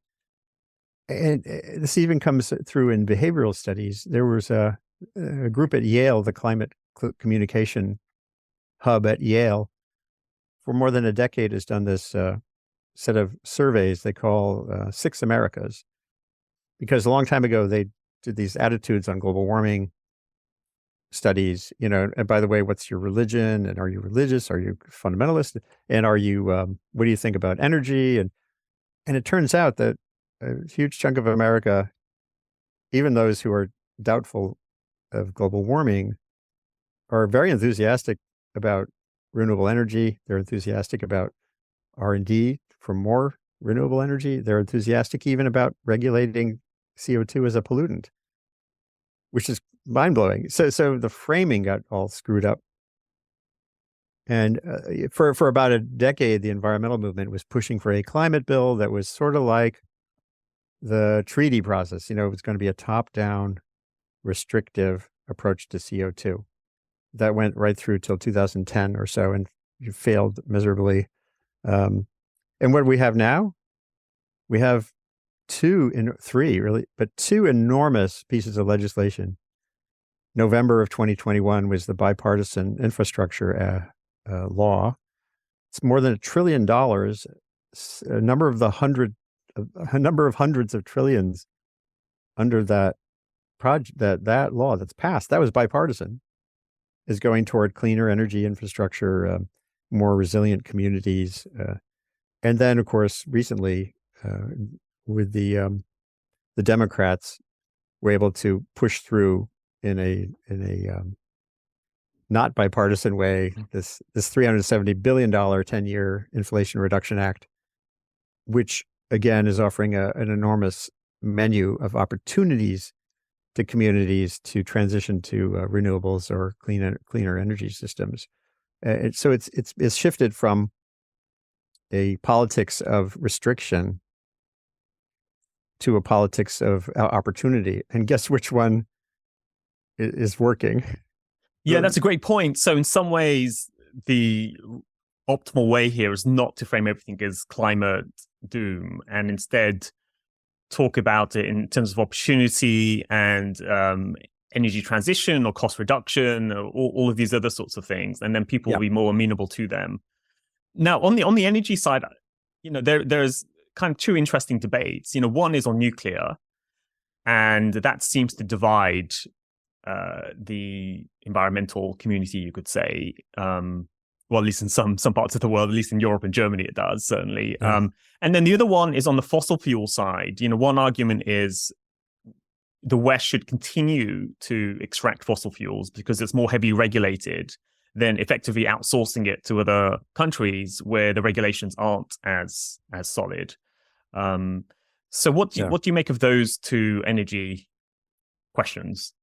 and this even comes through in behavioral studies. There was a group at Yale, the Climate Communication Hub at Yale, for more than a decade has done this set of surveys they call Six Americas, because a long time ago they did these attitudes on global warming studies, and by the way, what's your religion? And are you religious? Are you fundamentalist? And are you, what do you think about energy? And it turns out that a huge chunk of America, even those who are doubtful of global warming, are very enthusiastic about renewable energy. They're enthusiastic about R&D for more renewable energy. They're enthusiastic even about regulating CO2 as a pollutant, which is mind-blowing. So the framing got all screwed up. And for about a decade, the environmental movement was pushing for a climate bill that was sort of like the treaty process. It was going to be a top-down, restrictive approach to CO2. That went right through till 2010 or so, and you failed miserably. And what do we have now? We have two enormous pieces of legislation. November of 2021 was the bipartisan infrastructure law. It's more than $1 trillion a number of hundreds of trillions under that project, that law that's passed, that was bipartisan, is going toward cleaner energy infrastructure, more resilient communities, and then, of course, recently with the Democrats were able to push through in a not bipartisan way this $370 billion 10-year Inflation Reduction Act, which again is offering an enormous menu of opportunities to communities to transition to renewables or cleaner energy systems. So it's shifted from a politics of restriction to a politics of opportunity. And guess which one is working? Yeah, that's a great point. So in some ways, the optimal way here is not to frame everything as climate doom, and instead talk about it in terms of opportunity and energy transition or cost reduction, or all of these other sorts of things, and then people will be more amenable to them. Now, on the energy side, there's kind of two interesting debates. One is on nuclear, and that seems to divide the environmental community, you could say. Well, at least in some parts of the world, at least in Europe and Germany, it does, certainly. Yeah. And then the other one is on the fossil fuel side. One argument is the West should continue to extract fossil fuels because it's more heavily regulated than effectively outsourcing it to other countries where the regulations aren't as solid. So what do you make of those two energy questions?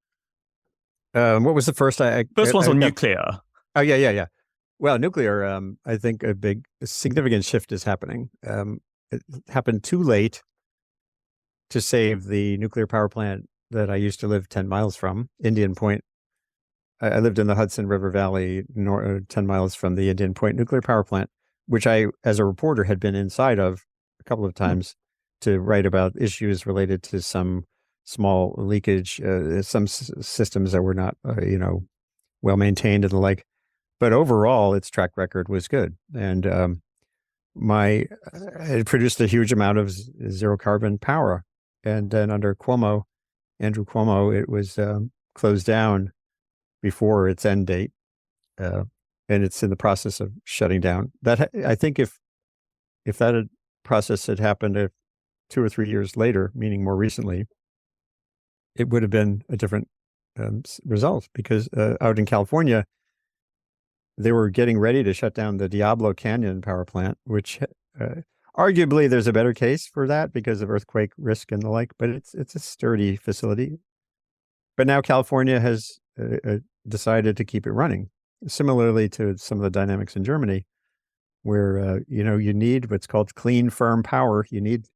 What was the first? First one's on nuclear. Oh, yeah. Well, nuclear, I think a significant shift is happening. It happened too late to save the nuclear power plant that I used to live 10 miles from, Indian Point. I lived in the Hudson River Valley, 10 miles from the Indian Point nuclear power plant, which I, as a reporter, had been inside of a couple of times to write about issues related to some small leakage, some systems that were not, well maintained and the like. But overall, its track record was good, and it produced a huge amount of zero carbon power. And then under Andrew Cuomo, it was closed down before its end date, and it's in the process of shutting down. That I think if that process had happened 2 or 3 years later, meaning more recently, it would have been a different result, because out in California, they were getting ready to shut down the Diablo Canyon power plant, which arguably there's a better case for that because of earthquake risk and the like, but it's a sturdy facility. But now California has decided to keep it running, similarly to some of the dynamics in Germany, where you need what's called clean, firm power. You need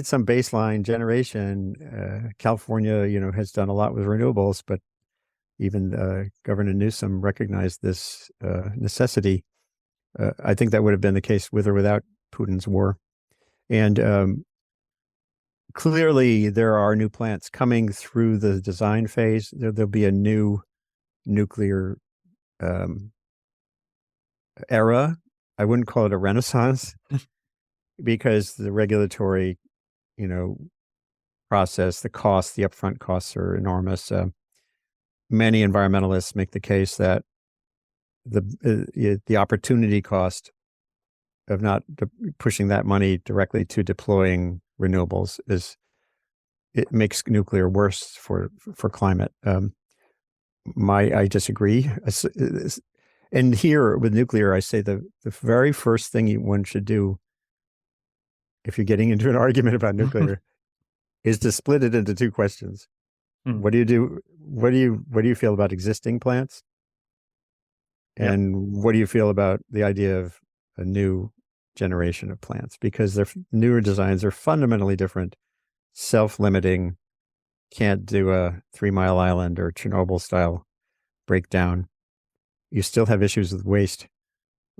some baseline generation. California, has done a lot with renewables, but even Governor Newsom recognized this necessity. I think that would have been the case with or without Putin's war. And clearly, there are new plants coming through the design phase. There'll be a new nuclear era. I wouldn't call it a renaissance because the regulatory, process, the costs, the upfront costs are enormous. Many environmentalists make the case that the opportunity cost of not pushing that money directly to deploying renewables it makes nuclear worse for climate. I disagree. And here with nuclear, I say the very first thing one should do, if you're getting into an argument about nuclear, is to split it into two questions. What do you do? What do you feel about existing plants? And what do you feel about the idea of a new generation of plants? Because their newer designs are fundamentally different, self-limiting, can't do a 3 Mile Island or Chernobyl style breakdown. You still have issues with waste.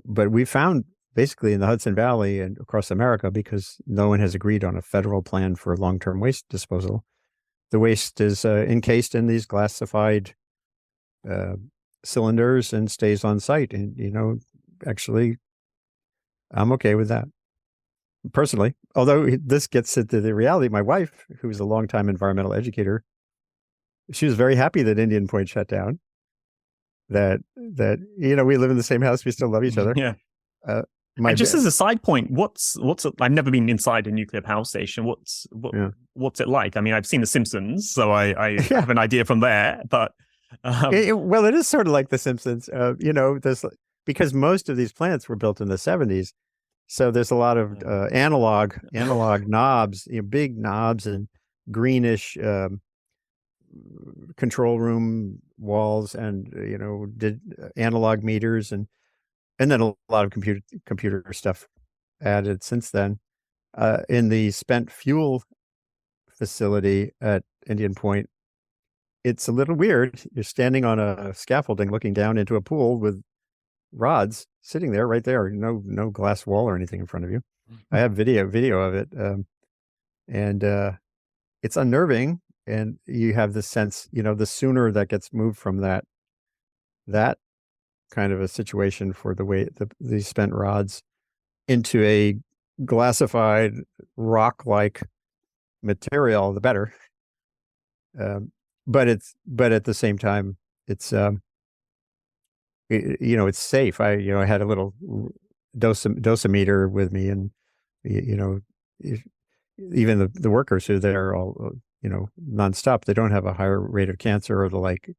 But we found basically in the Hudson Valley and across America, because no one has agreed on a federal plan for long-term waste disposal, the waste is encased in these glassified cylinders and stays on site. And, actually, I'm okay with that. personally. Although this gets into the reality, my wife, who was a longtime environmental educator, she was very happy that Indian Point shut down. That we live in the same house, we still love each other. Yeah. Uh, and just as a side point, I've never been inside a nuclear power station. What's it like? I mean, I've seen The Simpsons, so I have an idea from there. But well, it is sort of like The Simpsons. Because most of these plants were built in the 70s, so there's a lot of analog knobs, big knobs and greenish control room walls, and did analog meters, and then a lot of computer stuff added since then. In the spent fuel facility at Indian Point, it's a little weird. You're standing on a scaffolding looking down into a pool with rods sitting there, right there. No glass wall or anything in front of you. I have video of it, and it's unnerving. And you have the sense, the sooner that gets moved from that kind of a situation for the way these spent rods into a glassified rock-like material, the better. But at the same time, it's it's safe. I had a little dosimeter with me, and even the workers who there all nonstop, they don't have a higher rate of cancer or the like.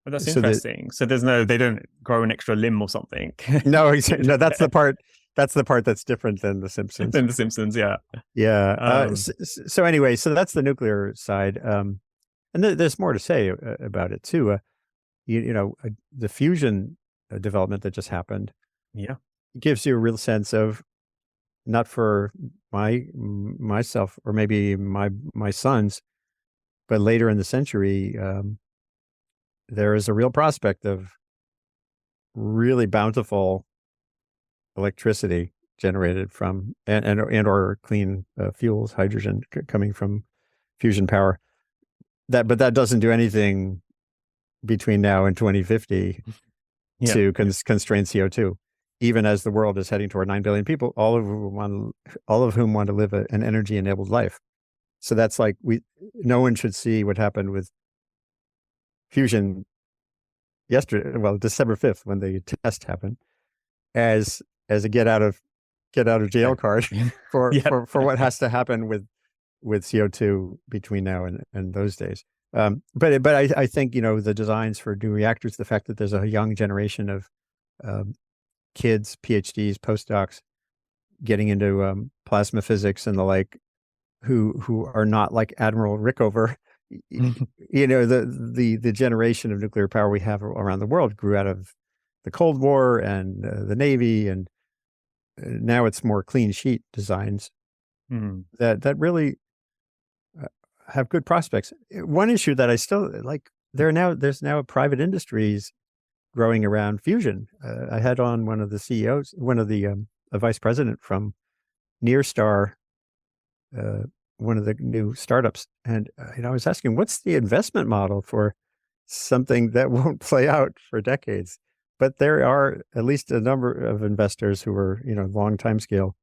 But that's interesting. So they don't grow an extra limb or something. No, that's the part. That's the part that's different than The Simpsons. Than The Simpsons, yeah. Yeah. So anyway, so that's the nuclear side. And there's more to say about it too. The fusion development that just happened. Yeah. Gives you a real sense of, not for myself or maybe my sons, but later in the century, there is a real prospect of really bountiful electricity generated from and or clean fuels, hydrogen coming from fusion power. But that doesn't do anything between now and 2050 to constrain CO2. Even as the world is heading toward 9 billion people, all of whom want to live an energy-enabled life. So that's like no one should see what happened with fusion yesterday. Well, December 5th, when the test happened, as a get out of jail card for what has to happen with CO2 between now and those days. But I think the designs for new reactors, the fact that there's a young generation of kids, PhDs, postdocs, getting into plasma physics and the like, who are not like Admiral Rickover. The generation of nuclear power we have around the world grew out of the Cold War and the Navy, and now it's more clean sheet designs that really have good prospects. One issue that I still like, there's now private industries growing around fusion. I had on one of the CEOs, a vice president from Nearstar, one of the new startups, and I was asking, what's the investment model for something that won't play out for decades? But there are at least a number of investors who are long time scale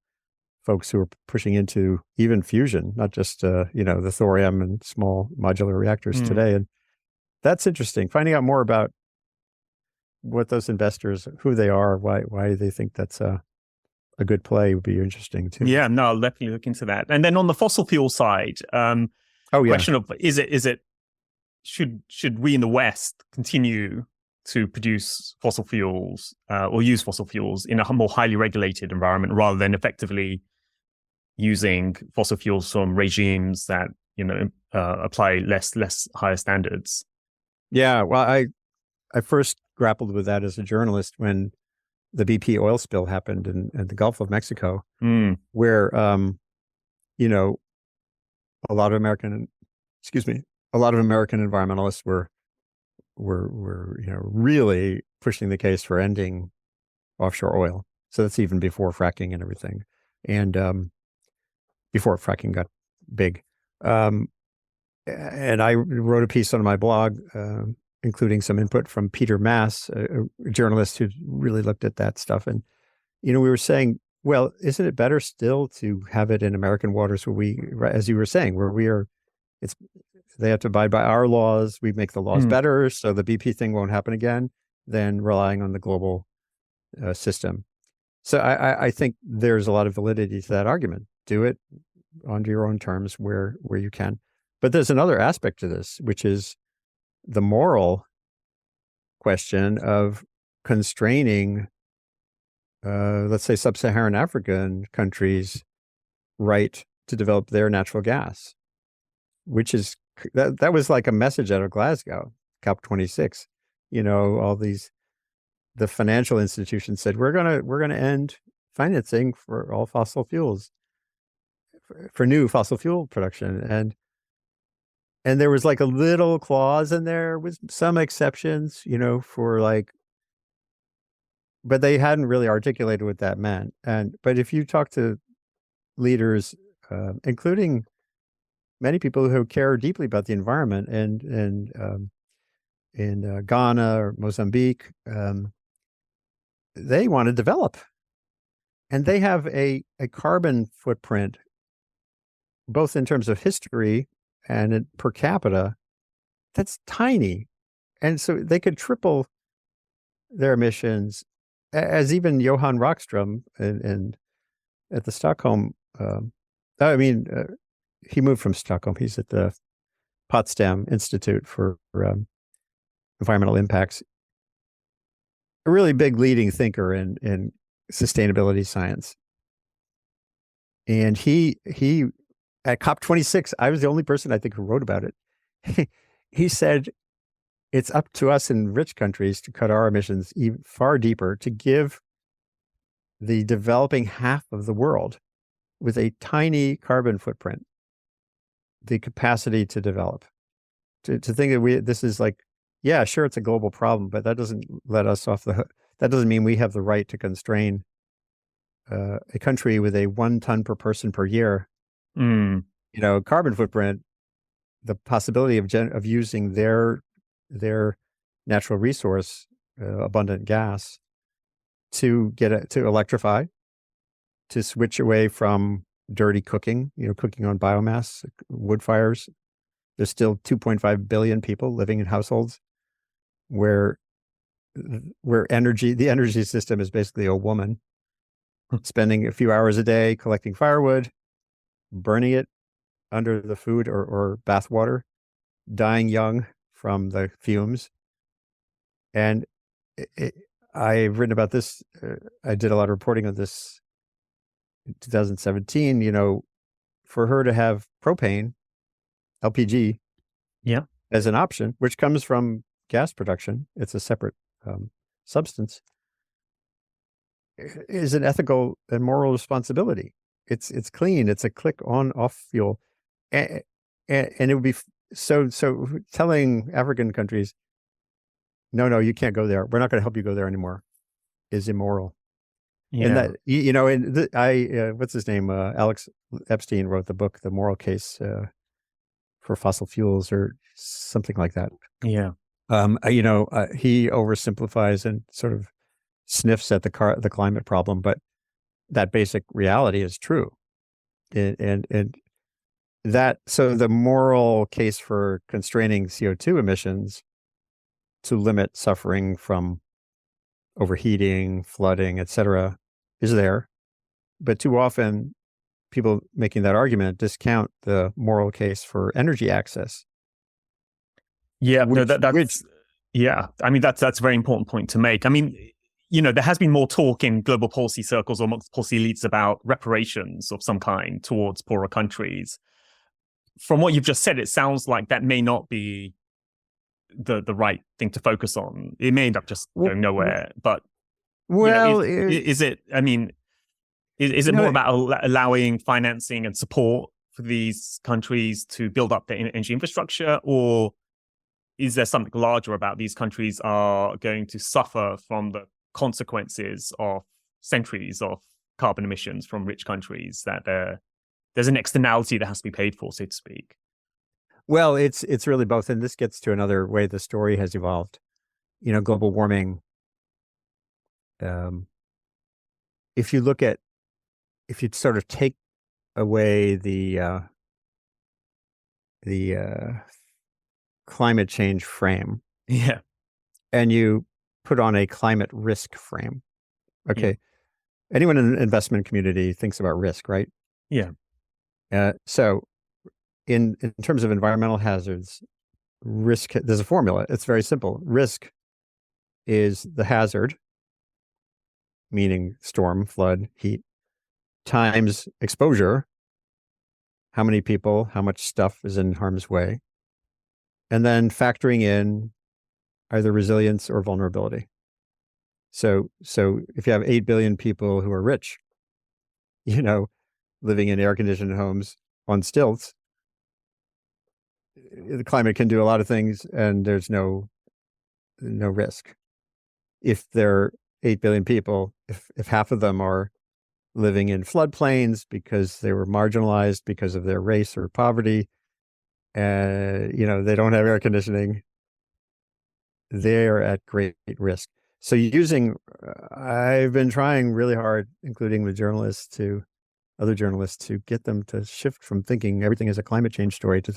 folks who are pushing into even fusion, not just the thorium and small modular reactors today. And that's interesting. Finding out more about what those investors, who they are, why they think that's a good play would be interesting too. Yeah, no, I'll definitely look into that. And then on the fossil fuel side, question of should we in the West continue to produce fossil fuels or use fossil fuels in a more highly regulated environment rather than effectively using fossil fuels from regimes that apply less higher standards? Yeah, well, I first grappled with that as a journalist when the BP oil spill happened in the Gulf of Mexico, where a lot of American environmentalists were really pushing the case for ending offshore oil. So that's even before fracking and everything, and before fracking got big. And I wrote a piece on my blog, including some input from Peter Mass, a journalist who really looked at that stuff. And we were saying Well, isn't it better still to have it in American waters where we, as you were saying, where we are, it's they have to abide by our laws. We make the laws better, so the BP thing won't happen again, than relying on the global system. So I think there's a lot of validity to that argument. Do it on your own terms where you can. But there's another aspect to this, which is the moral question of constraining, let's say, sub-Saharan African countries' right to develop their natural gas, which is that was like a message out of Glasgow, COP26. All these, the financial institutions said we're gonna end financing for all fossil fuels, for new fossil fuel production, and there was like a little clause in there with some exceptions, for like, but they hadn't really articulated what that meant. But if you talk to leaders, including many people who care deeply about the environment, and in Ghana or Mozambique, they want to develop, and they have a carbon footprint, both in terms of history and per capita, that's tiny, and so they could triple their emissions, as even Johan Rockstrom and at the Stockholm. He moved from Stockholm. He's at the Potsdam Institute for Environmental Impacts, a really big leading thinker in sustainability science. And he at COP26, I was the only person I think who wrote about it. He said, it's up to us in rich countries to cut our emissions even far deeper, to give the developing half of the world with a tiny carbon footprint the capacity to develop. To think that this is like, yeah, sure, it's a global problem, but that doesn't let us off the hook. That doesn't mean we have the right to constrain a country with a 1 ton per person per year, carbon footprint, the possibility of using their natural resource, abundant gas, to electrify, to switch away from dirty cooking, cooking on biomass, wood fires. There's still 2.5 billion people living in households where the energy system is basically a woman spending a few hours a day collecting firewood, burning it under the food or bath water, dying young from the fumes. And I've written about this. I did a lot of reporting on this in 2017. For her to have propane, LPG, as an option, which comes from gas production, it's a separate substance, is an ethical and moral responsibility. It's clean. It's a click on off fuel, and it would be so telling African countries, no, you can't go there. We're not going to help you go there anymore, is immoral. And that, what's his name? Alex Epstein wrote the book, The Moral Case for Fossil Fuels, or something like that. Yeah. He oversimplifies and sort of sniffs at the climate problem, but that basic reality is true. And that, so the moral case for constraining CO2 emissions to limit suffering from overheating, flooding, etc., is there. But too often, people making that argument discount the moral case for energy access. Yeah, that's a very important point to make. I mean, there has been more talk in global policy circles or amongst policy elites about reparations of some kind towards poorer countries. From what you've just said, it sounds like that may not be the right thing to focus on. It may end up just going nowhere. But is it? I mean, is it more about allowing financing and support for these countries to build up their energy infrastructure, or is there something larger about these countries are going to suffer from the consequences of centuries of carbon emissions from rich countries, that there's an externality that has to be paid for, so to speak? Well, it's really both, and this gets to another way the story has evolved. Global warming. If you look at if you'd sort of take away the climate change frame, Yeah. and you put on a climate risk frame. Okay. Yeah. Anyone in the investment community thinks about risk, right? Yeah. So in terms of environmental hazards, risk, there's a formula. It's very simple. Risk is the hazard, meaning storm, flood, heat, times exposure, how many people, how much stuff is in harm's way, and then factoring in either resilience or vulnerability. So if you have 8 billion people who are rich, living in air-conditioned homes on stilts, the climate can do a lot of things, and there's no risk. If there are 8 billion people, if half of them are living in floodplains because they were marginalized because of their race or poverty, they don't have air conditioning, they're at great risk. So I've been trying really hard, including with other journalists, to get them to shift from thinking everything is a climate change story to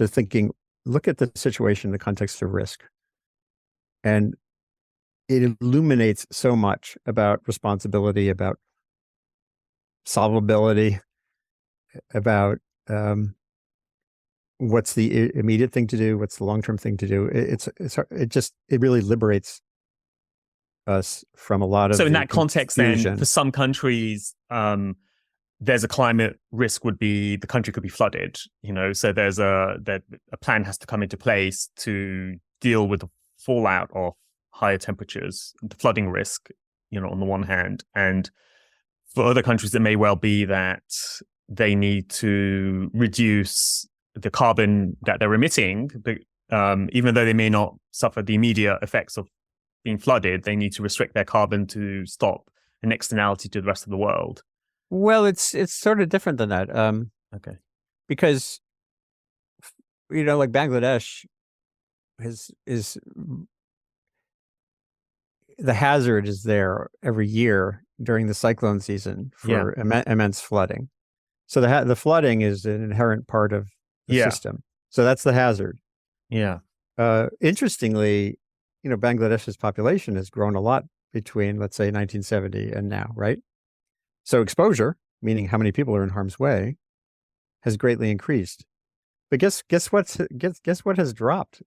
thinking, look at the situation in the context of risk. And it illuminates so much about responsibility, about solvability, about what's the immediate thing to do, what's the long-term thing to do. It really liberates us from a lot of. So in that context, confusion. Then for some countries, there's a climate risk would be the country could be flooded. So there's a plan has to come into place to deal with the fallout of higher temperatures, the flooding risk, on the one hand, and for other countries, it may well be that they need to reduce the carbon that they're emitting, even though they may not suffer the immediate effects of being flooded. They need to restrict their carbon to stop an externality to the rest of the world. Well, it's sort of different than that. Okay. Because, like Bangladesh is the hazard is there every year during the cyclone season for immense flooding. So the flooding is an inherent part of the system. So that's the hazard. Yeah. Interestingly, Bangladesh's population has grown a lot between, let's say, 1970 and now, right? So exposure, meaning how many people are in harm's way, has greatly increased. But guess what has dropped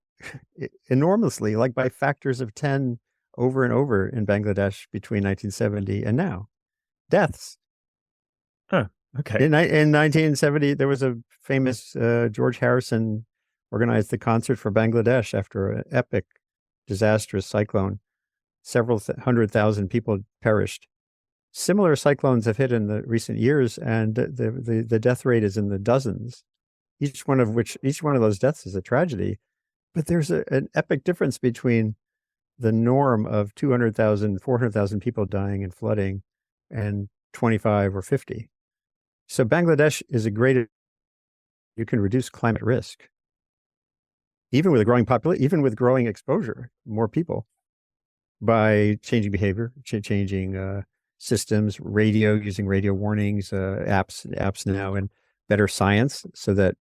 enormously, like by factors of 10 over and over in Bangladesh between 1970 and now? Deaths. Oh, okay. In 1970, there was a famous George Harrison organized the concert for Bangladesh after an epic, disastrous cyclone. Several 100,000 people perished. Similar cyclones have hit in the recent years, and the death rate is in the dozens. Each one of those deaths is a tragedy. But there's an epic difference between the norm of 200,000, 400,000 people dying in flooding and 25 or 50. So Bangladesh is you can reduce climate risk, even with a growing population, even with growing exposure, more people, by changing behavior, changing systems, using radio warnings, apps now, and better science, so that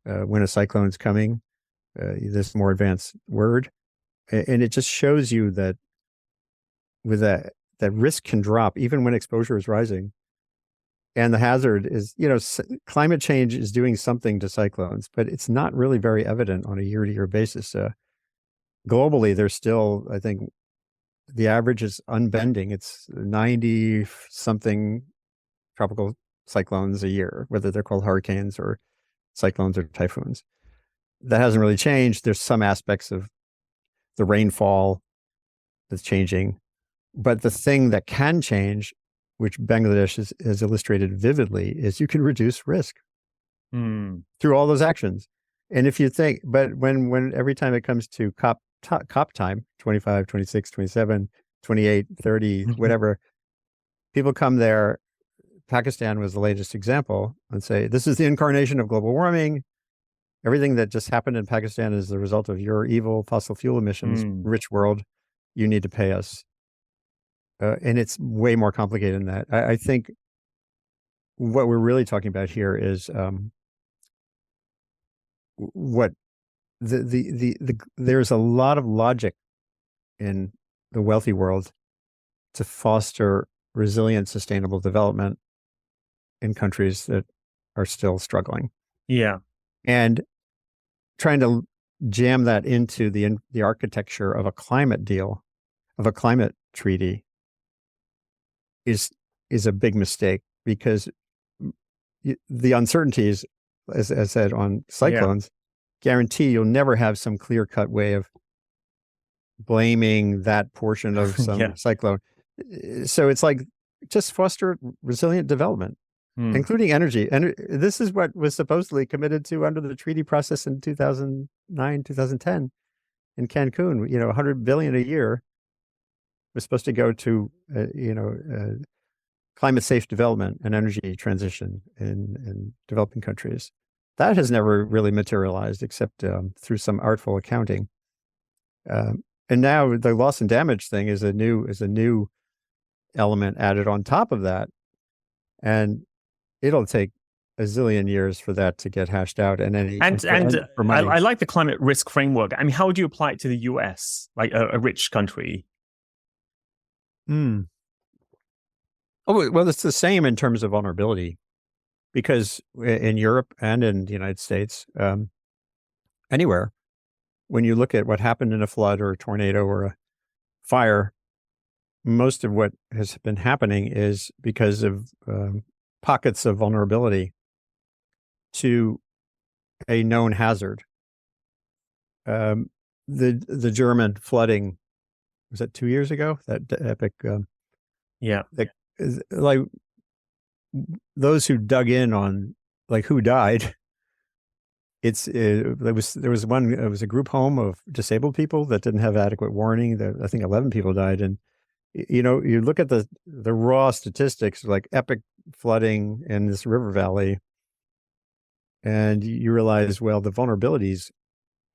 when a cyclone is coming, there's more advanced word. And it just shows you that with that risk can drop even when exposure is rising. And the hazard is, climate change is doing something to cyclones, but it's not really very evident on a year-to-year basis. Globally, there's still, I think, the average is unbending. It's 90-something tropical cyclones a year, whether they're called hurricanes or cyclones or typhoons. That hasn't really changed. There's some aspects of the rainfall that's changing. But the thing that can change, which Bangladesh has illustrated vividly, is you can reduce risk through all those actions. And if you think, but when every time it comes to COP time, 25, 26, 27, 28, 30, whatever, people come there. Pakistan was the latest example, and say, this is the incarnation of global warming. Everything that just happened in Pakistan is the result of your evil fossil fuel emissions, rich world. You need to pay us. And it's way more complicated than that. I think what we're really talking about here is what there's a lot of logic in the wealthy world to foster resilient, sustainable development in countries that are still struggling. Yeah. And trying to jam that into the architecture of a climate deal, of a climate treaty, is a big mistake, because the uncertainties, as I said, on cyclones, guarantee you'll never have some clear-cut way of blaming that portion of some cyclone. So it's like, just foster resilient development, including energy. And this is what was supposedly committed to under the treaty process in 2009, 2010 in Cancun. You know, 100 billion a year was supposed to go to, climate safe development and energy transition in developing countries. That has never really materialized, except through some artful accounting. And now the loss and damage thing is a new element added on top of that, and it'll take a zillion years for that to get hashed out. And I like the climate risk framework. I mean, how would you apply it to the US, like a rich country? Oh, well, it's the same in terms of vulnerability, because in Europe and in the United States, anywhere, when you look at what happened in a flood or a tornado or a fire, most of what has been happening is because of pockets of vulnerability to a known hazard. The German flooding, was that 2 years ago? That epic, like those who dug in on like who died. There was a group home of disabled people that didn't have adequate warning. I think 11 people died, and you look at the raw statistics, like epic flooding in this river valley, and you realize, well, the vulnerabilities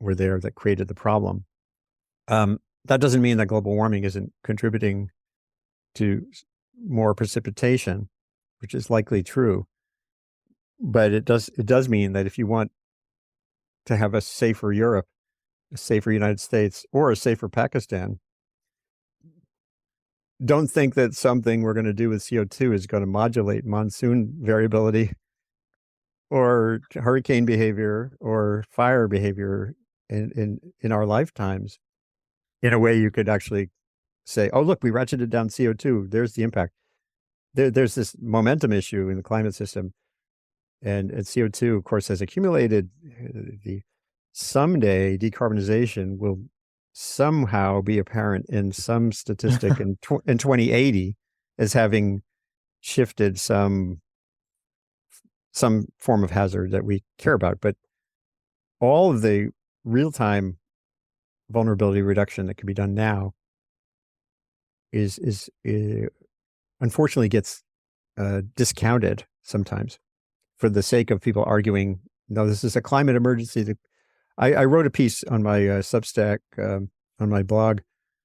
were there that created the problem. That doesn't mean that global warming isn't contributing to more precipitation, which is likely true. But it does mean that if you want to have a safer Europe, a safer United States, or a safer Pakistan, don't think that something we're going to do with CO2 is going to modulate monsoon variability or hurricane behavior or fire behavior in our lifetimes in a way you could actually say, oh, look, we ratcheted down CO2. There's the impact. There's this momentum issue in the climate system. And CO2, of course, has accumulated. Someday decarbonization will somehow be apparent in some statistic in 2080 as having shifted some form of hazard that we care about. But all of the real-time vulnerability reduction that can be done now is unfortunately gets discounted sometimes for the sake of people arguing, no, this is a climate emergency. I wrote a piece on my Substack, on my blog.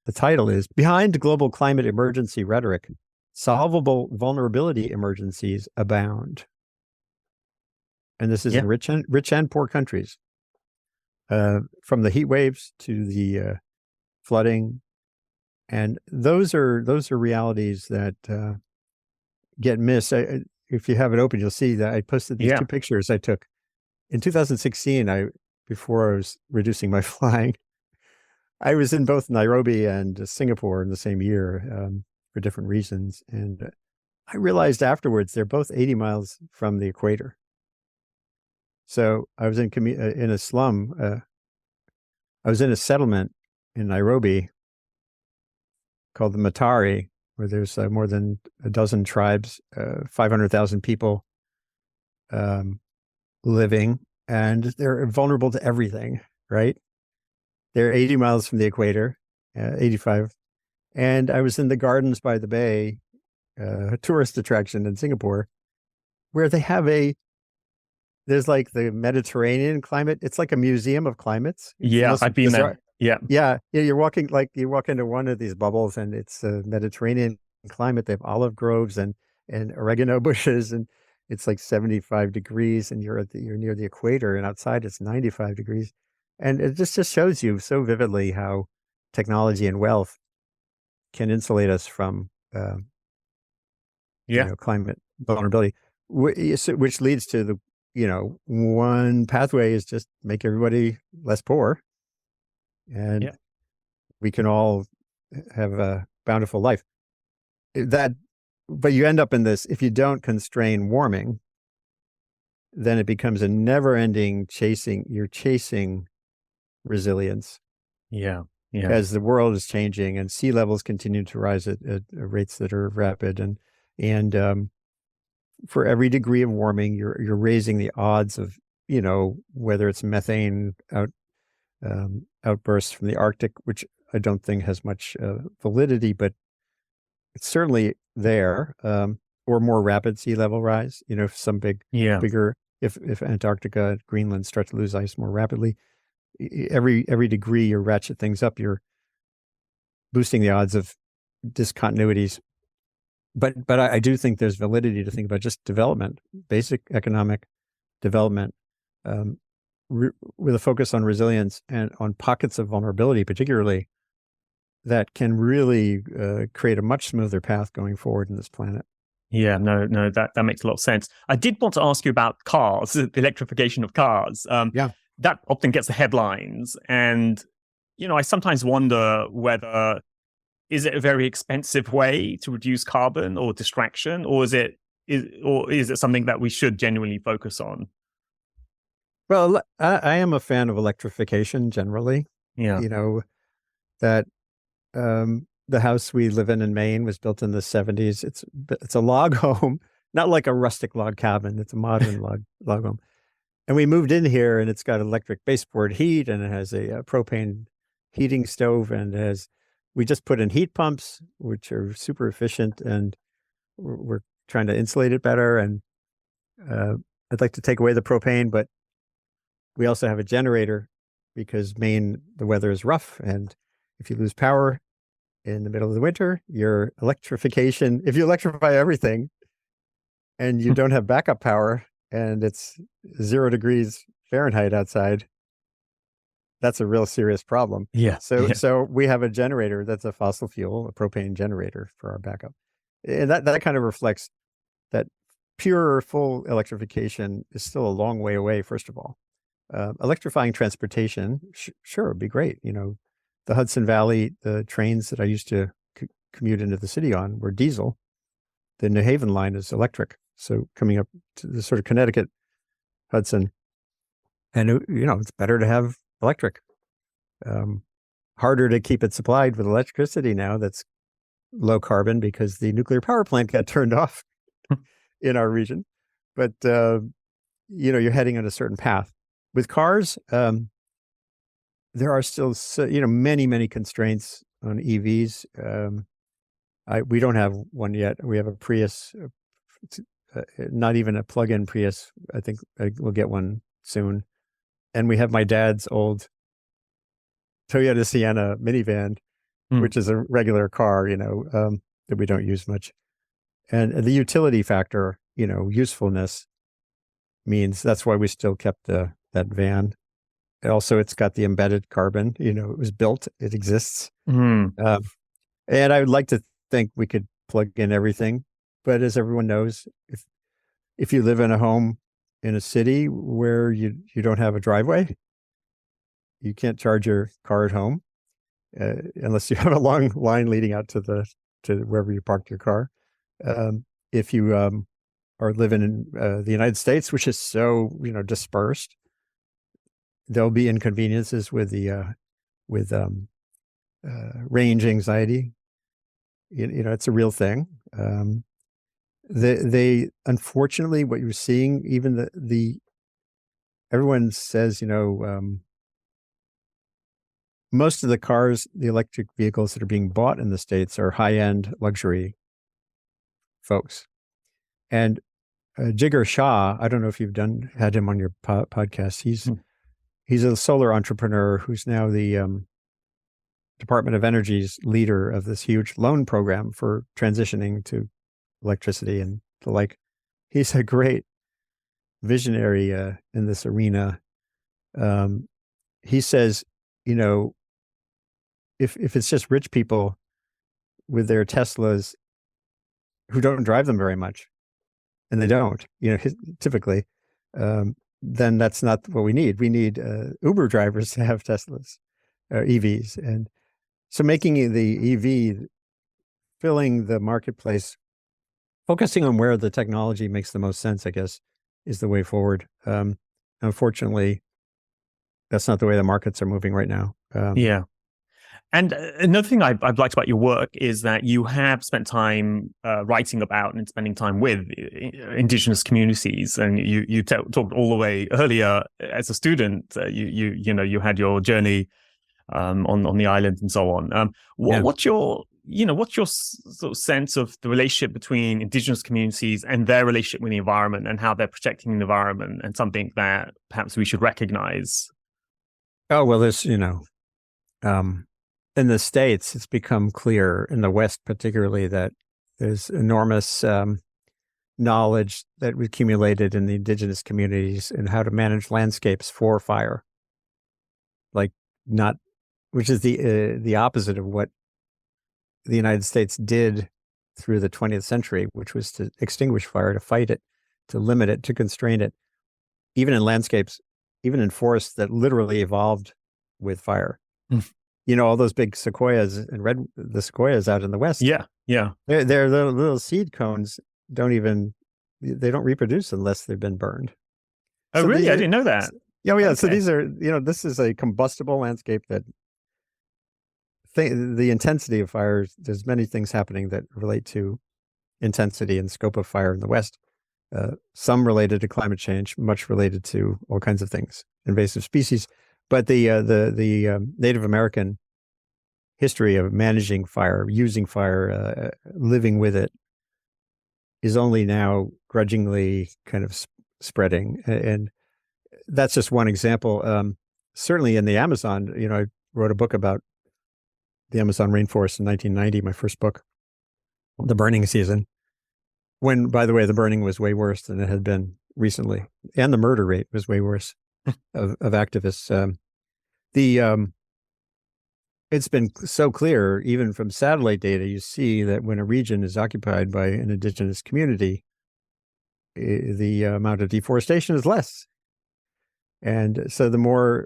The title is Behind Global Climate Emergency Rhetoric, Solvable Vulnerability Emergencies Abound. And this is in rich and poor countries, from the heat waves to the flooding. And those are realities that get missed. If you have it open, you'll see that I posted these two pictures I took in 2016. Before I was reducing my flying, I was in both Nairobi and Singapore in the same year for different reasons. And I realized afterwards they're both 80 miles from the equator. So I was in a slum. I was in a settlement in Nairobi called the Matari, where there's more than a dozen tribes, 500,000 people living, and they're vulnerable to everything, right? They're 80 miles from the equator, 85. And I was in the gardens by the bay, a tourist attraction in Singapore, where they have there's like the Mediterranean climate. It's like a museum of climates. I've been there. Yeah. You walk into one of these bubbles, and it's a Mediterranean climate. They have olive groves and oregano bushes, and it's like 75 degrees and you're near the equator, and outside it's 95 degrees. And it just shows you so vividly how technology and wealth can insulate us from climate vulnerability, which leads to the one pathway is just make everybody less poor, and we can all have a bountiful life. But you end up in this, if you don't constrain warming, then it becomes a never-ending you're chasing resilience. Yeah. As the world is changing and sea levels continue to rise at rates that are rapid, and for every degree of warming, you're raising the odds of, whether it's methane outbursts from the Arctic, which I don't think has much validity, but it's certainly there, or more rapid sea level rise. Some bigger, if Antarctica, Greenland start to lose ice more rapidly, every degree you ratchet things up, you're boosting the odds of discontinuities. But I do think there's validity to think about just development, basic economic development, with a focus on resilience and on pockets of vulnerability, particularly, that can really create a much smoother path going forward in this planet. Yeah, no, that makes a lot of sense. I did want to ask you about cars, the electrification of cars. That often gets the headlines, and I sometimes wonder whether is it a very expensive way to reduce carbon or distraction, or is it something that we should genuinely focus on? Well, I am a fan of electrification generally. Yeah, that the house we live in Maine was built in the 70s. It's a log home, not like a rustic log cabin. It's a modern log home. And we moved in here, and it's got electric baseboard heat, and it has a propane heating stove, and we just put in heat pumps, which are super efficient, and we're trying to insulate it better. And I'd like to take away the propane, but we also have a generator because Maine, the weather is rough, and if you lose power in the middle of the winter, if you electrify everything and you don't have backup power and it's 0 degrees Fahrenheit outside, that's a real serious problem. So we have a generator that's a fossil fuel, a propane generator for our backup. And that kind of reflects that pure full electrification is still a long way away, first of all. Electrifying transportation, sure, would be great. The Hudson Valley, the trains that I used to commute into the city on were diesel. The New Haven line is electric. So coming up to the sort of Connecticut Hudson, and it's better to have electric. Harder to keep it supplied with electricity now that's low carbon because the nuclear power plant got turned off in our region. But you're heading on a certain path. With cars, there are still many constraints on EVs. We don't have one yet. We have a Prius, not even a plug-in Prius. I think we'll get one soon. And we have my dad's old Toyota Sienna minivan, which is a regular car, that we don't use much. And the utility factor, usefulness, means that's why we still kept that van. Also, it's got the embedded carbon. It was built, it exists. And I would like to think we could plug in everything. But as everyone knows, if you live in a home in a city where you don't have a driveway, you can't charge your car at home unless you have a long line leading out to wherever you parked your car. If you are living in the United States, which is so dispersed, there'll be inconveniences with range anxiety. It's a real thing. They unfortunately, what you're seeing, even everyone says, most of the electric vehicles that are being bought in the States are high-end luxury folks. And Jigar Shah, I don't know if you've had him on your podcast. He's a solar entrepreneur who's now the Department of Energy's leader of this huge loan program for transitioning to electricity and the like. he's a great visionary in this arena. He says, if it's just rich people with their Teslas who don't drive them very much, and they don't, typically, then that's not what we need. We need Uber drivers to have Teslas, EVs. And so making the EV, filling the marketplace, focusing on where the technology makes the most sense, I guess, is the way forward. Unfortunately, that's not the way the markets are moving right now. Yeah. And another thing I've liked about your work is that you have spent time writing about and spending time with indigenous communities, and you talked all the way earlier as a student. You had your journey on the island and so on. What's your sort of sense of the relationship between indigenous communities and their relationship with the environment, and how they're protecting the environment, and something that perhaps we should recognize? Oh, well, there's in the States, it's become clear, in the West particularly, that there's enormous knowledge that we accumulated in the indigenous communities and how to manage landscapes for fire. Which is the opposite of what the United States did through the 20th century, which was to extinguish fire, to fight it, to limit it, to constrain it, even in landscapes, even in forests that literally evolved with fire. All those big sequoias and the sequoias out in the West. Yeah. Their little seed cones they don't reproduce unless they've been burned. Oh, so really? I didn't know that. Yeah. Okay. So these are, this is a combustible landscape that the intensity of fires, there's many things happening that relate to intensity and scope of fire in the West. Some related to climate change, much related to all kinds of things, invasive species. But the Native American history of managing fire, using fire, living with it, is only now grudgingly kind of spreading. And that's just one example. Certainly in the Amazon, I wrote a book about the Amazon rainforest in 1990, my first book, The Burning Season, when, by the way, the burning was way worse than it had been recently. And the murder rate was way worse of activists. It's been so clear, even from satellite data, you see that when a region is occupied by an indigenous community, the amount of deforestation is less. And so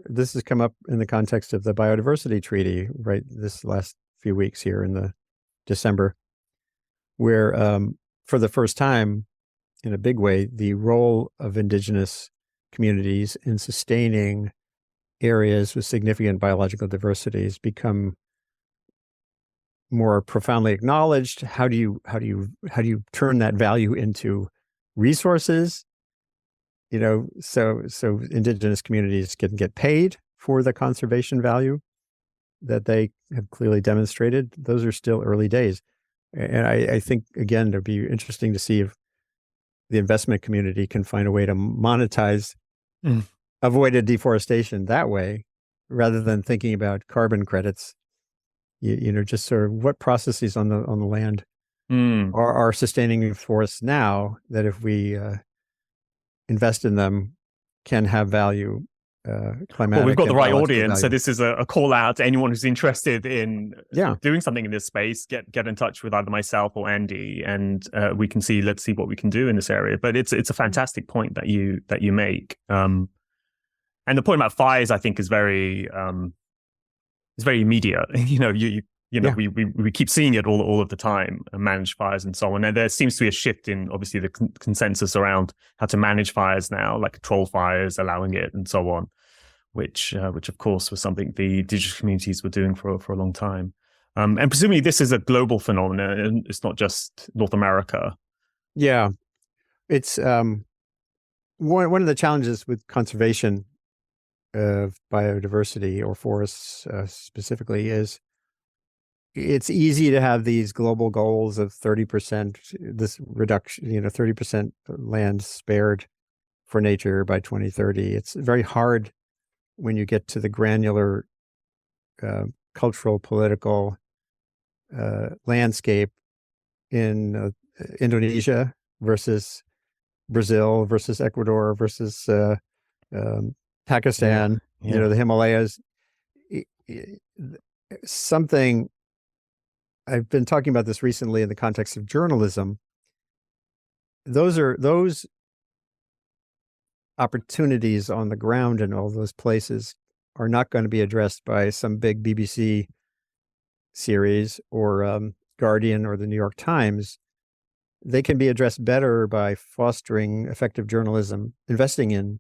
this has come up in the context of the biodiversity treaty, right, this last few weeks here in the December, where for the first time, in a big way, the role of indigenous communities in sustaining areas with significant biological diversity has become more profoundly acknowledged. How do you turn that value into resources? So indigenous communities can get paid for the conservation value that they have clearly demonstrated. Those are still early days. And I think, again, it'd be interesting to see if the investment community can find a way to monetize avoided deforestation that way, rather than thinking about carbon credits. Just sort of what processes on the land are sustaining forests now, that if we invest in them, can have value. Well, we've got the right audience, so this is a call out to anyone who's interested in doing something in this space. Get in touch with either myself or Andy, and let's see what we can do in this area. But it's a fantastic point that you make, and the point about fires, I think, is very immediate. We keep seeing it all of the time, manage fires and so on. And there seems to be a shift in, obviously, the consensus around how to manage fires now, like control fires, allowing it, and so on, which of course was something the indigenous communities were doing for a long time. And presumably this is a global phenomenon, and it's not just North America. Yeah, it's one of the challenges with conservation of biodiversity, or forests specifically, is it's easy to have these global goals of 30%, this reduction, 30% land spared for nature by 2030. It's very hard when you get to the granular cultural, political landscape in Indonesia versus Brazil versus Ecuador versus Pakistan, the Himalayas. Something I've been talking about this recently in the context of journalism. Those opportunities on the ground in all those places are not going to be addressed by some big BBC series or Guardian or the New York Times. They can be addressed better by fostering effective journalism, investing in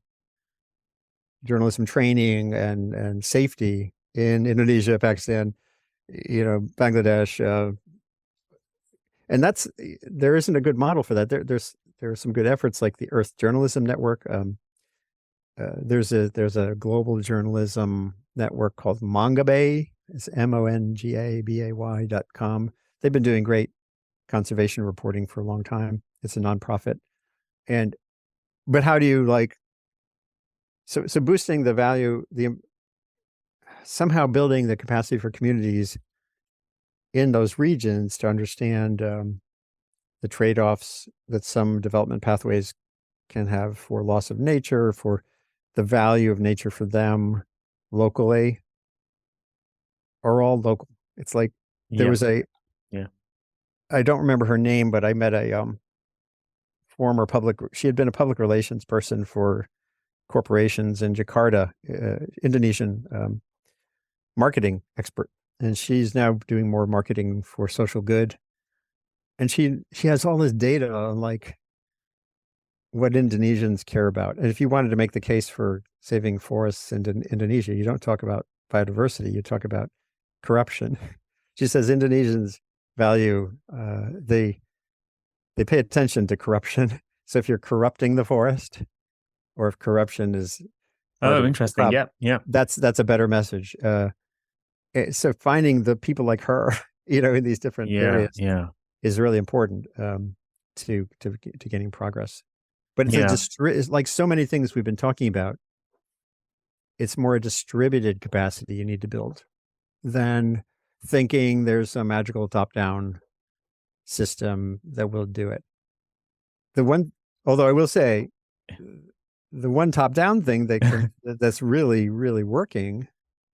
journalism training and safety in Indonesia, Pakistan, Bangladesh, and there isn't a good model for that. There are some good efforts like the Earth Journalism Network. There's a global journalism network called Mongabay. It's MONGABAY.com. They've been doing great conservation reporting for a long time. It's a nonprofit, but how do you so boosting the value, somehow building the capacity for communities in those regions to understand the trade-offs that some development pathways can have for loss of nature, for the value of nature for them locally, are all local. It's like there was I don't remember her name, but I met a she had been a public relations person for corporations in Jakarta, Indonesian marketing expert. And she's now doing more marketing for social good. And she has all this data on what Indonesians care about. And if you wanted to make the case for saving forests in Indonesia, you don't talk about biodiversity, you talk about corruption. She says Indonesians value, they pay attention to corruption. So if you're corrupting the forest, or if corruption is interesting. Yeah. That's a better message. So finding the people like her, in these different areas is really important to getting progress. But it's like so many things we've been talking about, it's more a distributed capacity you need to build than thinking there's a magical top-down system that will do it. Although I will say, the one top-down thing that's really, really working,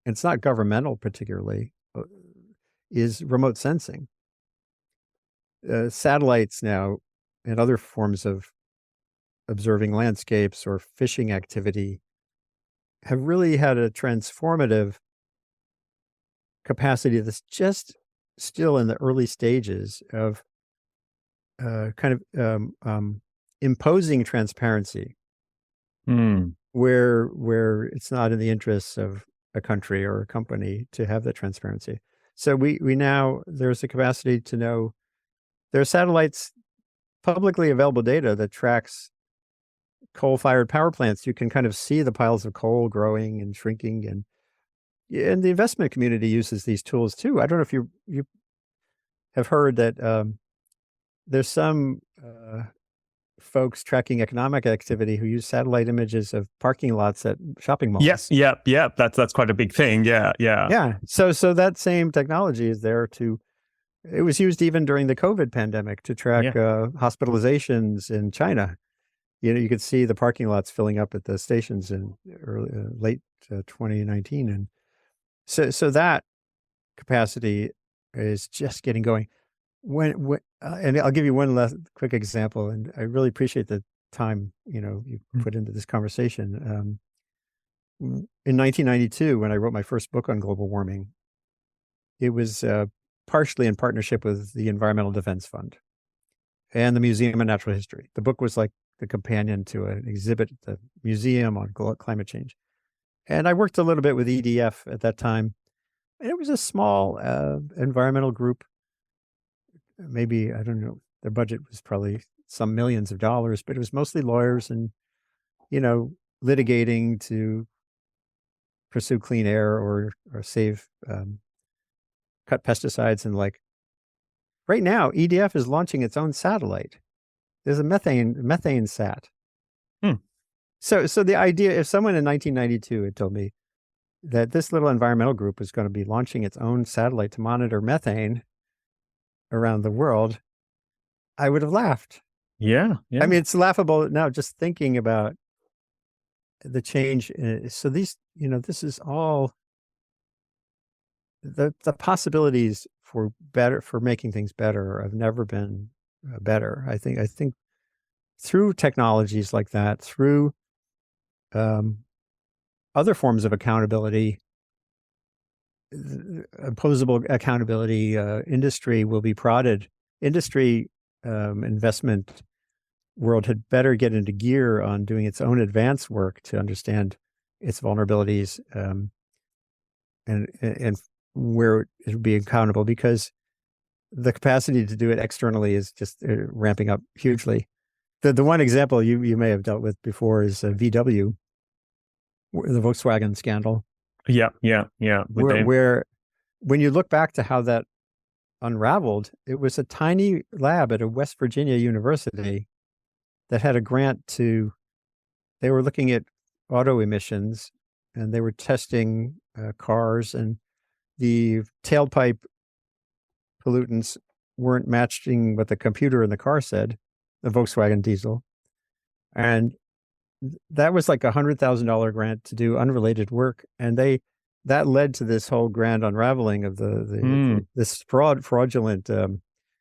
and it's not governmental particularly, is remote sensing. Satellites now and other forms of observing landscapes or fishing activity have really had a transformative capacity that's just still in the early stages of imposing transparency. Where it's not in the interests of a country or a company to have that transparency. So we now, there's a capacity to know, there are satellites, publicly available data that tracks coal-fired power plants. You can kind of see the piles of coal growing and shrinking, and the investment community uses these tools too. I don't know if you have heard that there's some folks tracking economic activity who use satellite images of parking lots at shopping malls. Yes, that's quite a big thing. Yeah. So that same technology is there it was used even during the COVID pandemic to track hospitalizations in China. You could see the parking lots filling up at the stations in late 2019, and so that capacity is just getting going. And I'll give you one last quick example, and I really appreciate the time you put into this conversation. In 1992, when I wrote my first book on global warming, it was partially in partnership with the Environmental Defense Fund and the Museum of Natural History. The book was like the companion to an exhibit at the museum on climate change. And I worked a little bit with EDF at that time. And it was a small environmental group. Maybe, I don't know, their budget was probably some millions of dollars, but it was mostly lawyers and, litigating to pursue clean air or save, cut pesticides. And right now, EDF is launching its own satellite. There's a methane sat. So the idea, if someone in 1992 had told me that this little environmental group was going to be launching its own satellite to monitor methane around the world, I would have laughed. Yeah, I yeah, mean, it's laughable now just thinking about the change. So these, this is all the possibilities for making things better have never been better. I think through technologies like that, through um, other forms of accountability, opposable accountability, industry will be prodded. Industry investment world had better get into gear on doing its own advanced work to understand its vulnerabilities, and where it would be accountable, because the capacity to do it externally is just ramping up hugely. The one example you may have dealt with before is VW, the Volkswagen scandal, yeah. With them, where when you look back to how that unraveled, it was a tiny lab at a West Virginia university that had a grant to, they were looking at auto emissions, and they were testing cars, and the tailpipe pollutants weren't matching what the computer in the car said, the Volkswagen diesel. And that was like $100,000 grant to do unrelated work. And that led to this whole grand unraveling of this fraudulent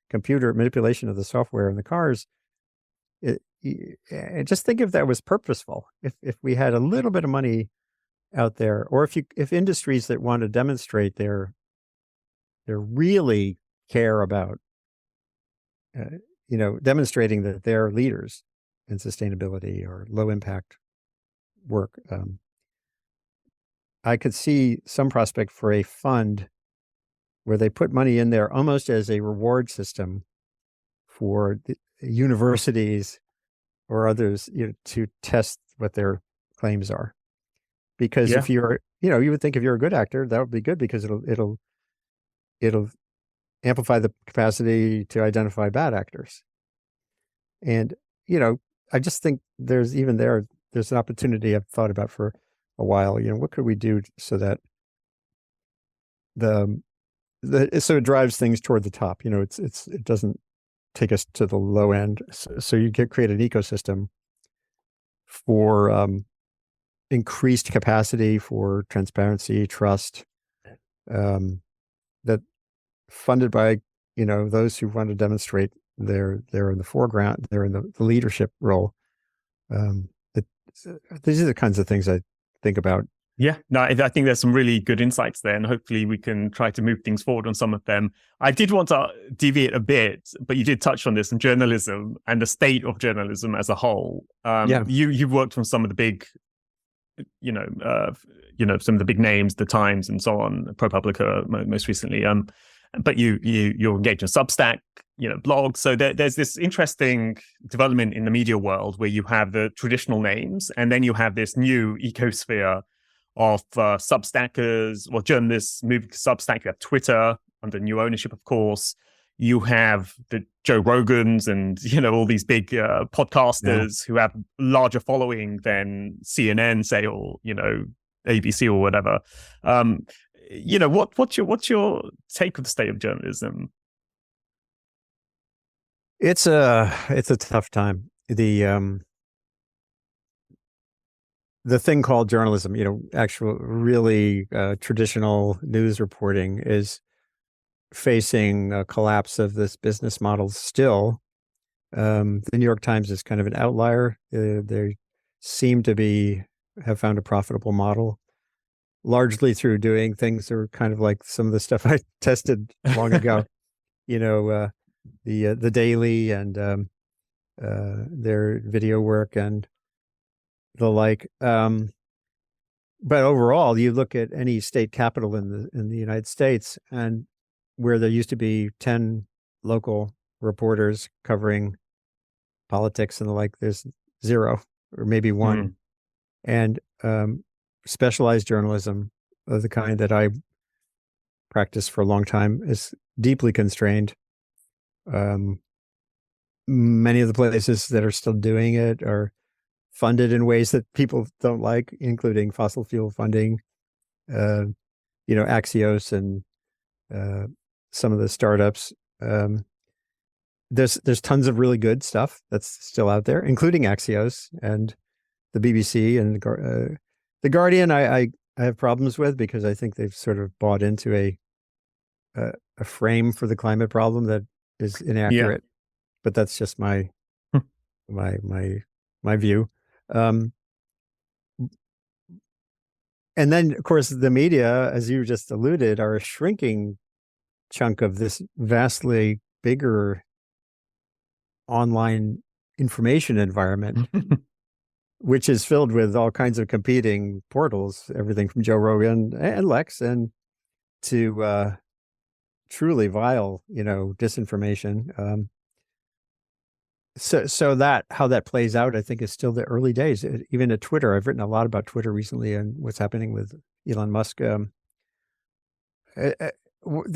computer manipulation of the software in the cars. Just think if that was purposeful, if we had a little bit of money out there, or if industries that want to demonstrate they really care about demonstrating that they're leaders in sustainability or low impact work, I could see some prospect for a fund where they put money in there almost as a reward system for the universities or others, to test what their claims are. Because yeah, if you're, you would think if you're a good actor, that would be good, because it'll amplify the capacity to identify bad actors. And, I just think there's an opportunity I've thought about for a while. What could we do so that so it drives things toward the top? It doesn't take us to the low end. So you create an ecosystem for increased capacity for transparency, trust, that funded by those who want to demonstrate they're in the foreground, they're in the leadership role. Um, it, these are the kinds of things I think about. yeah. No, I think there's some really good insights there, and hopefully we can try to move things forward on some of them. I did want to deviate a bit, but you did touch on this in journalism and the state of journalism as a whole. Yeah. You've worked from some of the big, some of the big names, the Times and so on, ProPublica most recently. But you're engaged in Substack, blogs. So there's this interesting development in the media world where you have the traditional names, and then you have this new ecosphere of Substackers, journalists moving to Substack. You have Twitter under new ownership, of course. You have the Joe Rogans and all these big podcasters who have larger following than CNN, say, or ABC or whatever. What's your take of the state of journalism? It's a tough time. The thing called journalism, actual really traditional news reporting, is facing a collapse of this business model still. The New York Times is kind of an outlier. They seem to have found a profitable model, largely through doing things that are kind of like some of the stuff I tested long ago. The Daily and their video work and the like. But overall, you look at any state capital in the United States, and where there used to be 10 local reporters covering politics and the like, there's 0 or maybe 1. And specialized journalism of the kind that I practiced for a long time is deeply constrained. Many of the places that are still doing it are funded in ways that people don't like, including fossil fuel funding, Axios and some of the startups. there's tons of really good stuff that's still out there, including Axios and the BBC and the Guardian. I have problems with, because I think they've sort of bought into a frame for the climate problem that is inaccurate. But that's just my view. And then, of course, the media, as you just alluded, are a shrinking chunk of this vastly bigger online information environment, which is filled with all kinds of competing portals, everything from Joe Rogan and Lex, and to truly vile, disinformation. So that how that plays out, I think, is still the early days. Even at Twitter, I've written a lot about Twitter recently and what's happening with Elon Musk. The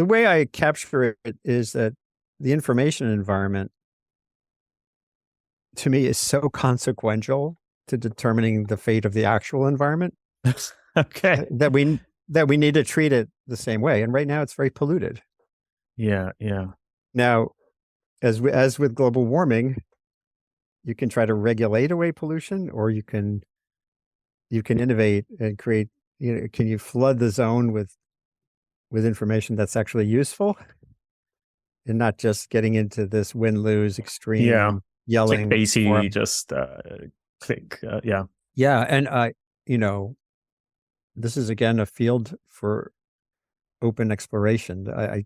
way I capture it is that the information environment, to me, is so consequential to determining the fate of the actual environment. Okay. That we need to treat it the same way. And right now, it's very polluted. Yeah. Now, as with global warming, you can try to regulate away pollution, or you can innovate and create. Can you flood the zone with information that's actually useful, and not just getting into this win-lose extreme yelling, clickbaity, just click. Yeah, and this is again a field for open exploration. I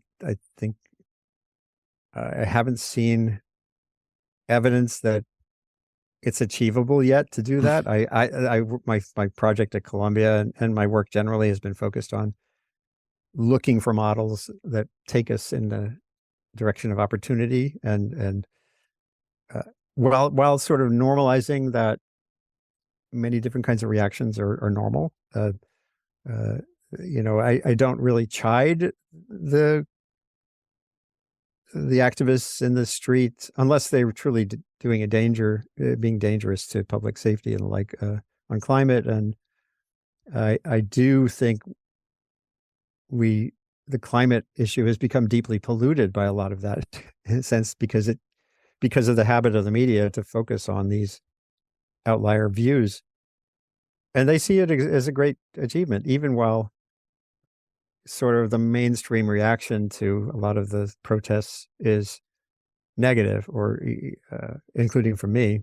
think I haven't seen evidence that it's achievable yet to do that. My project at Columbia and my work generally has been focused on looking for models that take us in the direction of opportunity, and while sort of normalizing that many different kinds of reactions are normal. I don't really chide the activists in the street unless they were truly doing being dangerous to public safety and on climate. And I do think the climate issue has become deeply polluted by a lot of that, in a sense, because of the habit of the media to focus on these outlier views. And they see it as a great achievement, even while sort of the mainstream reaction to a lot of the protests is negative, or including from me.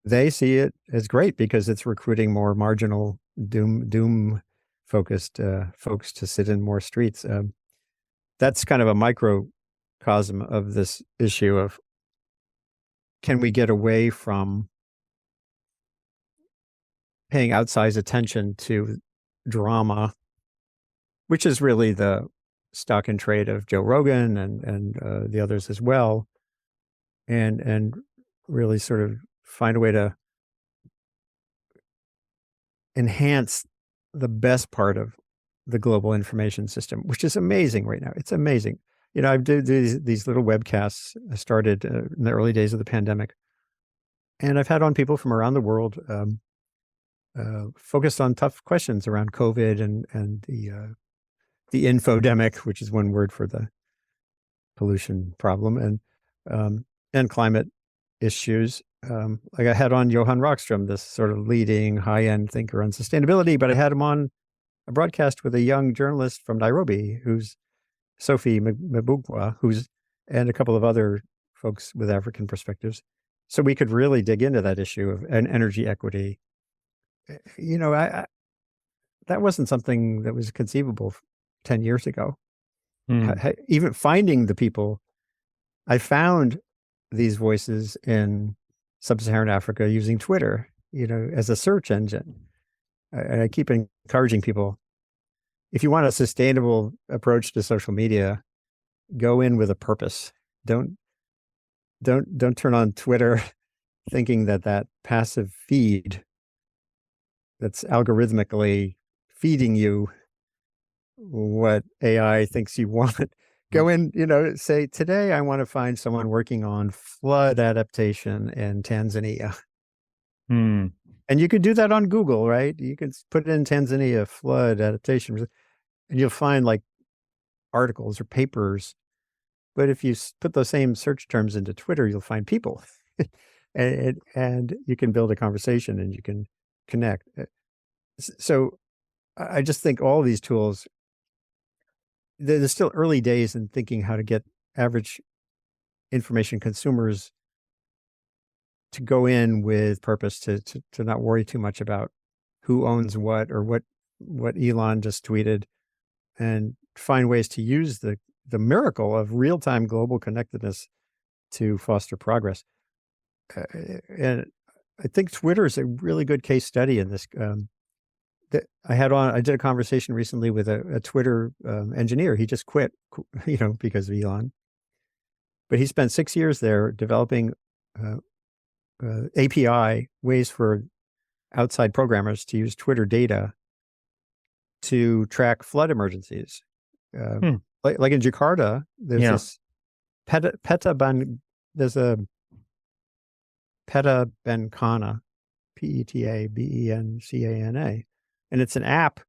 They see it as great because it's recruiting more marginal doom focused folks to sit in more streets. That's kind of a microcosm of this issue of, can we get away from paying outsized attention to drama, which is really the stock and trade of Joe Rogan and the others as well, and really sort of find a way to enhance the best part of the global information system, which is amazing right now. It's amazing. I do these little webcasts. I started in the early days of the pandemic, and I've had on people from around the world focused on tough questions around COVID and the infodemic, which is one word for the pollution problem, and climate issues. Like I had on Johan Rockstrom, this sort of leading high-end thinker on sustainability, but I had him on a broadcast with a young journalist from Nairobi, who's Sophie Mbugua, and a couple of other folks with African perspectives. So we could really dig into that issue of energy equity. That wasn't something that was conceivable 10 years ago. Even finding the people, I found these voices in sub-Saharan Africa using Twitter, as a search engine. I keep encouraging people, if you want a sustainable approach to social media, go in with a purpose. Don't turn on Twitter thinking that passive feed that's algorithmically feeding you what AI thinks you want. Go in, say, today I want to find someone working on flood adaptation in Tanzania. And you could do that on Google, right? You can put in Tanzania flood adaptation, and you'll find articles or papers But if you put those same search terms into Twitter, you'll find people, and you can build a conversation and you can connect. So I just think all of these tools, there's still early days in thinking how to get average information consumers to go in with purpose, to not worry too much about who owns what or what Elon just tweeted, and find ways to use the miracle of real-time global connectedness to foster progress. And I think Twitter is a really good case study in this. I did a conversation recently with a Twitter engineer. He just quit, because of Elon. But he spent 6 years there developing API ways for outside programmers to use Twitter data to track flood emergencies. Like in Jakarta, there's this there's a Peta Bencana, PETABENCANA, and it's an app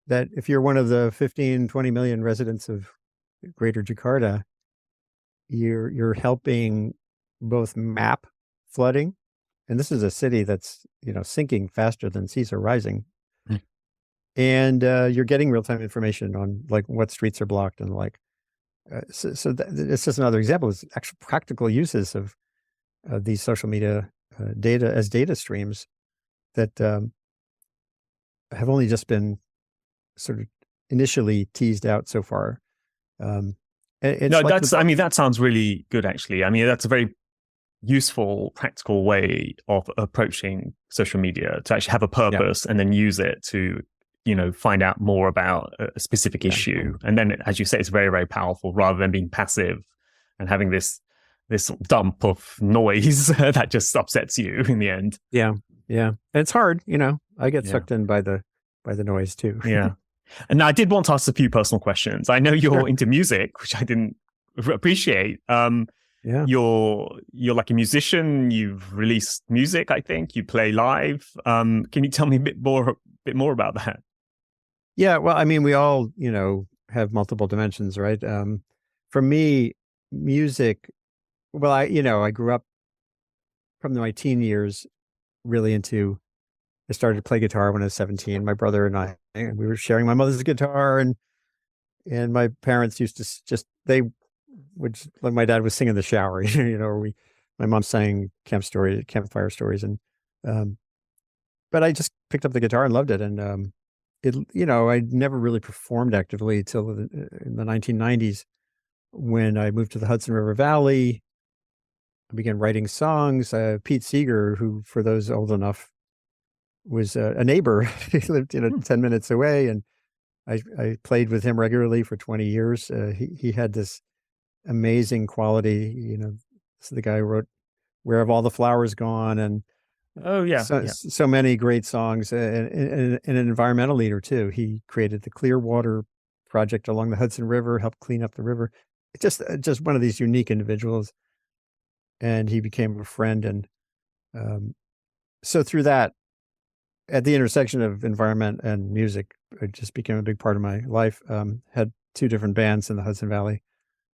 that if you're one of the 15, 20 million residents of Greater Jakarta, you're helping both map flooding, and this is a city that's sinking faster than seas are rising. And you're getting real-time information on like what streets are blocked and like. So it's just another example. It's actual practical uses of these social media data as data streams that have only just been sort of initially teased out so far. That sounds really good, actually. I mean, that's a very useful, practical way of approaching social media, to actually have a purpose and then use it to find out more about a specific issue. And then, as you say, it's very, very powerful rather than being passive and having this dump of noise that just upsets you in the end. Yeah. And it's hard, I get sucked in by the noise too. Yeah. And I did want to ask a few personal questions. I know you're into music, which I didn't appreciate. You're like a musician. You've released music, I think. You play live. Can you tell me a bit more about that? Yeah, well, I mean, we all, have multiple dimensions, right? For me, music, well, I grew up from my teen years really I started to play guitar when I was 17. My brother and I, we were sharing my mother's guitar, and my parents used to like my dad was singing in the shower, my mom sang campfire stories. And, but I just picked up the guitar and loved it. And, I never really performed actively till in the 1990s when I moved to the Hudson River Valley. I began writing songs. Pete Seeger, who, for those old enough, was a neighbor. He lived 10 minutes away, and I played with him regularly for 20 years. He had this amazing quality. This is the guy who wrote "Where Have All the Flowers Gone" and so many great songs, and an environmental leader too. He created the Clearwater Project along the Hudson River, helped clean up the river. It's just one of these unique individuals, and he became a friend. And so through that, at the intersection of environment and music, it just became a big part of my life. Had 2 different bands in the Hudson Valley.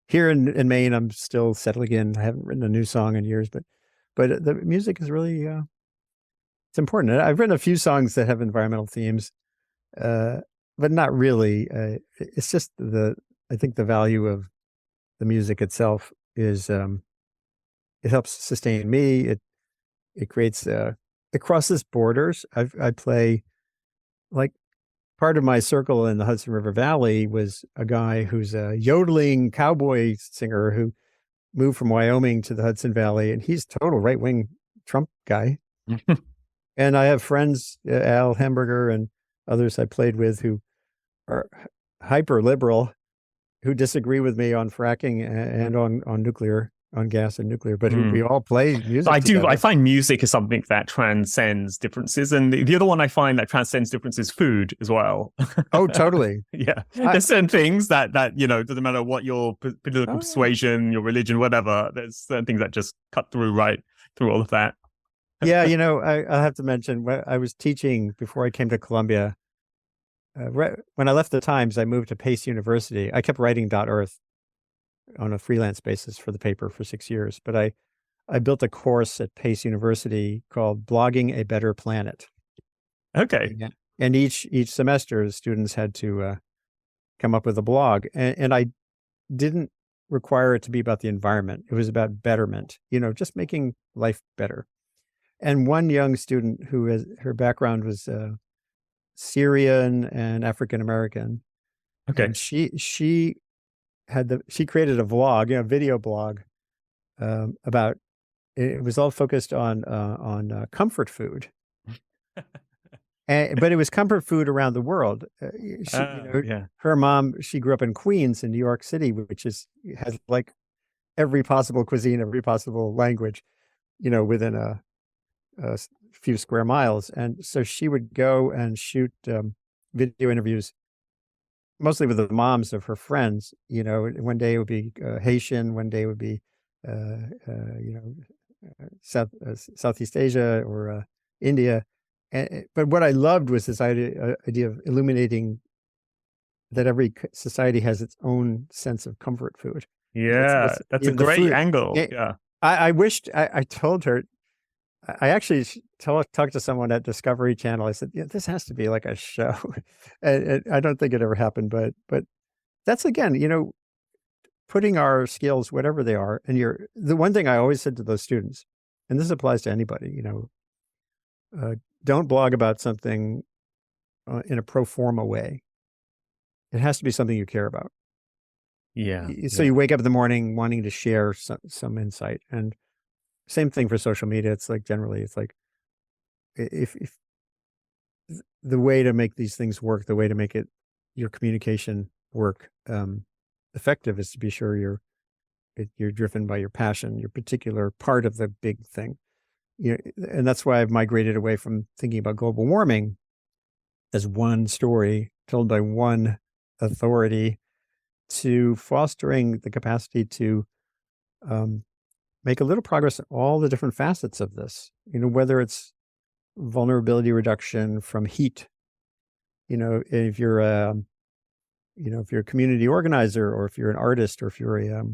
Here in Maine, I'm still settling in. I haven't written a new song in years, but the music is really it's important. I've written a few songs that have environmental themes, but not really. It's just I think the value of the music itself is it helps sustain me. It creates it crosses borders. I play, like, part of my circle in the Hudson River Valley was a guy who's a yodeling cowboy singer who moved from Wyoming to the Hudson Valley, and he's total right-wing Trump guy. And I have friends, Al Hamburger and others I played with, who are hyper liberal, who disagree with me on fracking and on nuclear, on gas and nuclear, but we all play music. I find music is something that transcends differences, and the other one I find that transcends differences is food as well. Oh, totally. Yeah, there's certain things that doesn't matter what your political persuasion, your religion, whatever. There's certain things that just cut through all of that. Yeah, I have to mention, I was teaching before I came to Columbia. When I left the Times, I moved to Pace University. I kept writing .earth on a freelance basis for the paper for 6 years. But I built a course at Pace University called Blogging a Better Planet. Okay. And each semester, students had to come up with a blog. And I didn't require it to be about the environment. It was about betterment, just making life better. And one young student her background was Syrian and African American. Okay. And she created a vlog, a video blog about. It was all focused on comfort food, but it was comfort food around the world. Her mom, she grew up in Queens in New York City, which has like every possible cuisine, every possible language, within a few square miles. And so she would go and shoot video interviews, mostly with the moms of her friends. One day it would be Haitian, one day it would be Southeast Asia or India. But what I loved was this idea of illuminating that every society has its own sense of comfort food. Yeah, that's a great angle. Yeah. I wished, I told her, I actually talked to someone at Discovery Channel. I said, this has to be like a show. And I don't think it ever happened, but that's, again, putting our skills, whatever they are, and the one thing I always said to those students, and this applies to anybody, don't blog about something in a pro forma way. It has to be something you care about. Yeah. So you wake up in the morning wanting to share some insight, and same thing for social media. It's like, generally, it's like, if the way to make these things work, the way to make your communication work effective, is to be sure you're driven by your passion, your particular part of the big thing. And that's why I've migrated away from thinking about global warming as one story told by one authority to fostering the capacity to make a little progress in all the different facets of this. Whether it's vulnerability reduction from heat, if you're if you're a community organizer, or if you're an artist, or if you're a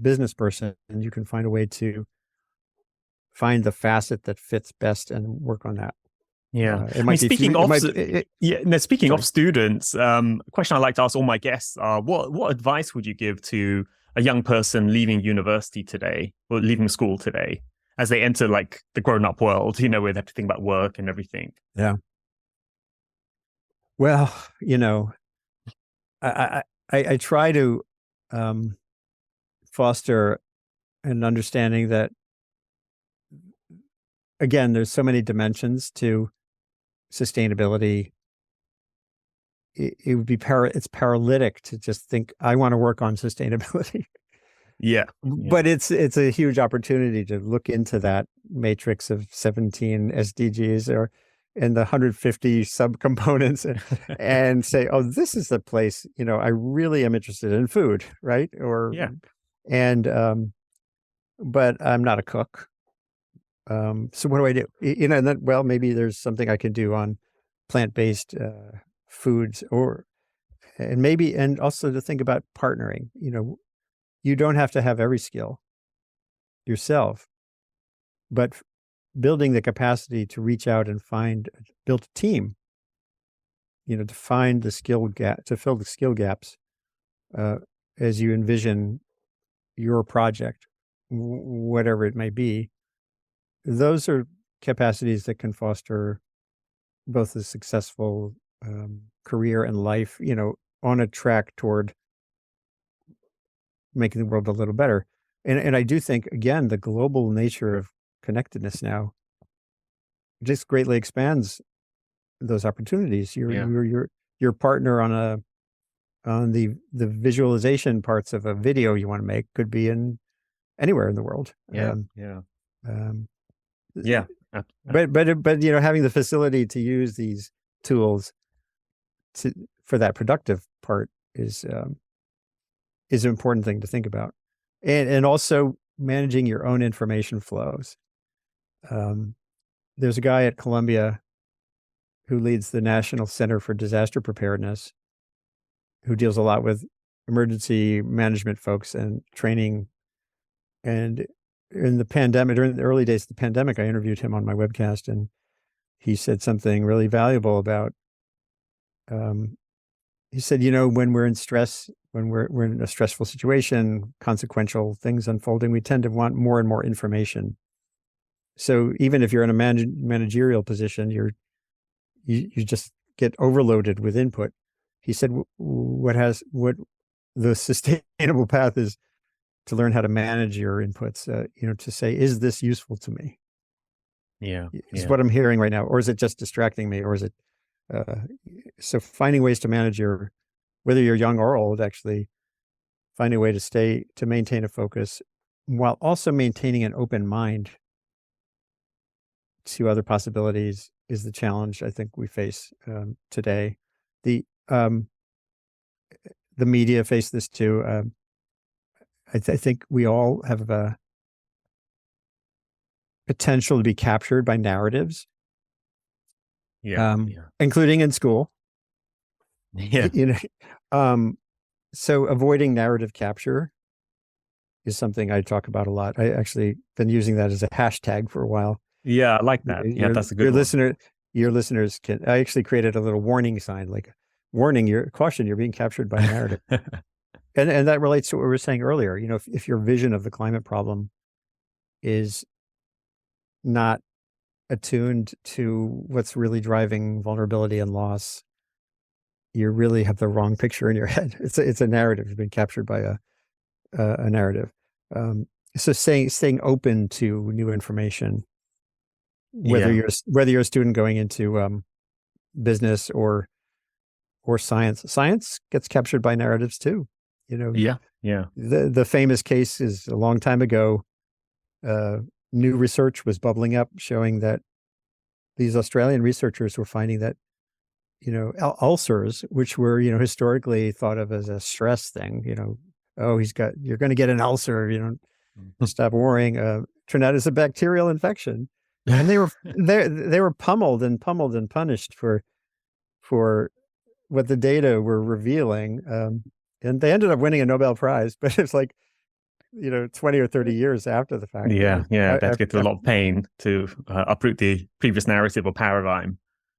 business person, and you can find a way to find the facet that fits best and work on that. Yeah. Speaking of students, a question I like to ask all my guests are, what advice would you give to a young person leaving university today, or leaving school today, as they enter like the grown-up world, where they have to think about work and everything? Yeah. Well, I try to foster an understanding that, again, there's so many dimensions to sustainability. It would be it's paralytic to just think, I want to work on sustainability. Yeah. But it's a huge opportunity to look into that matrix of 17 SDGs and the 150 subcomponents and say, oh, this is the place, I really am interested in food, right? But I'm not a cook. So what do I do? And then, well, maybe there's something I can do on plant-based foods, and also to think about partnering. You don't have to have every skill yourself, but building the capacity to reach out and build a team, to find the skill gap, to fill the skill gaps as you envision your project, whatever it may be. Those are capacities that can foster both a successful career and life, on a track toward making the world a little better. And I do think, again, the global nature of connectedness now just greatly expands those opportunities. Your partner on the visualization parts of a video you want to make could be in anywhere in the world. But having the facility to use these tools for that productive part is an important thing to think about, and also managing your own information flows. There's a guy at Columbia who leads the National Center for Disaster Preparedness, who deals a lot with emergency management folks and training. And in the pandemic, during the early days of the pandemic, I interviewed him on my webcast, and he said something really valuable about, he said, when we're in stress, when we're in a stressful situation, consequential things unfolding, we tend to want more and more information. So even if you're in a managerial position, you just get overloaded with input. He said, what the sustainable path is to learn how to manage your inputs, to say, is this useful to me? Yeah. Is what I'm hearing right now, or is it just distracting me? Or is it, so finding ways to manage whether you're young or old, actually finding a way to maintain a focus while also maintaining an open mind to other possibilities is the challenge I think we face today. The media face this too. I think we all have a potential to be captured by narratives, including in school. Yeah. So avoiding narrative capture is something I talk about a lot. I actually been using that as a hashtag for a while. Yeah, I like that. That's a good one. Your listeners can. I actually created a little warning sign, like warning, caution, you're being captured by narrative. And that relates to what we were saying earlier. If your vision of the climate problem is not attuned to what's really driving vulnerability and loss, you really have the wrong picture in your head. It's a narrative. You've been captured by a narrative. So staying open to new information, whether you're a student going into business or science gets captured by narratives too. The famous case is a long time ago. New research was bubbling up showing that these Australian researchers were finding that ulcers, which were historically thought of as a stress thing, you're going to get an ulcer, stop worrying. Turned out it's a bacterial infection, and they were pummeled and punished for what the data were revealing, and they ended up winning a Nobel Prize, but it's like 20 or 30 years after the fact. They had to get through a lot of pain to uproot the previous narrative or paradigm.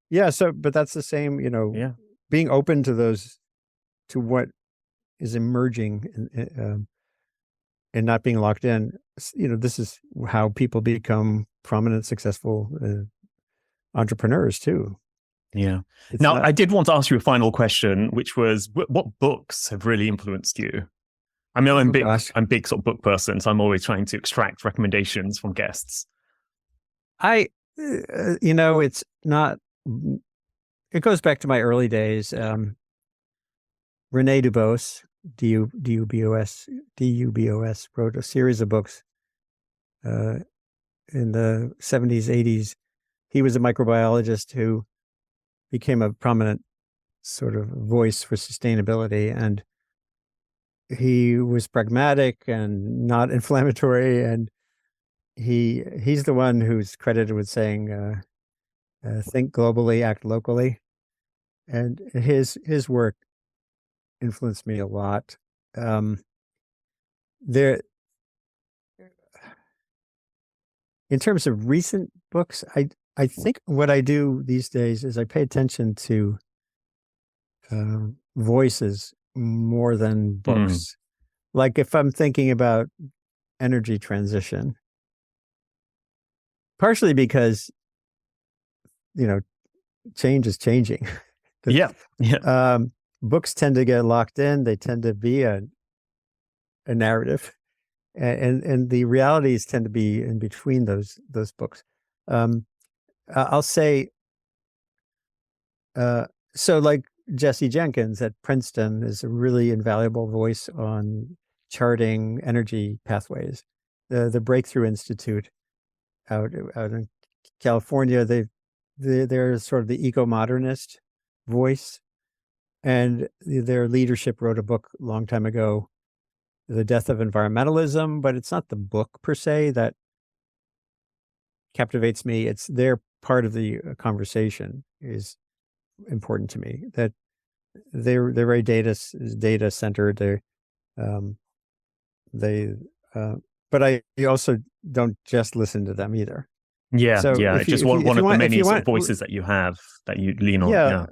Yeah. but that's the same, being open to what is emerging and not being locked in. This is how people become prominent, successful entrepreneurs too. Yeah. I did want to ask you a final question, which was, what books have really influenced you? I mean, I'm a big sort of book person, so I'm always trying to extract recommendations from guests. It's not. It goes back to my early days. Rene Dubos, D-U-B-O-S, wrote a series of books in the 70s, 80s. He was a microbiologist who became a prominent sort of voice for sustainability, and he was pragmatic and not inflammatory, and he's the one who's credited with saying, think globally, act locally. And his work influenced me a lot. In terms of recent books, I think what I do these days is I pay attention to voices more than books. Like if I'm thinking about energy transition, partially because change is changing. Books tend to get locked in. They tend to be a narrative, and the realities tend to be in between those books. I'll say, so like Jesse Jenkins at Princeton is a really invaluable voice on charting energy pathways. The Breakthrough Institute out in California, they're sort of the eco-modernist voice, and their leadership wrote a book a long time ago, The Death of Environmentalism, but it's not the book per se that captivates me. It's their part of the conversation is important to me, that they're very data centered. But I also don't just listen to them either. Yeah, So yeah. if It's just you, if one you of the want, if many you sort want, of voices that you have that you lean on. yeah, Yeah.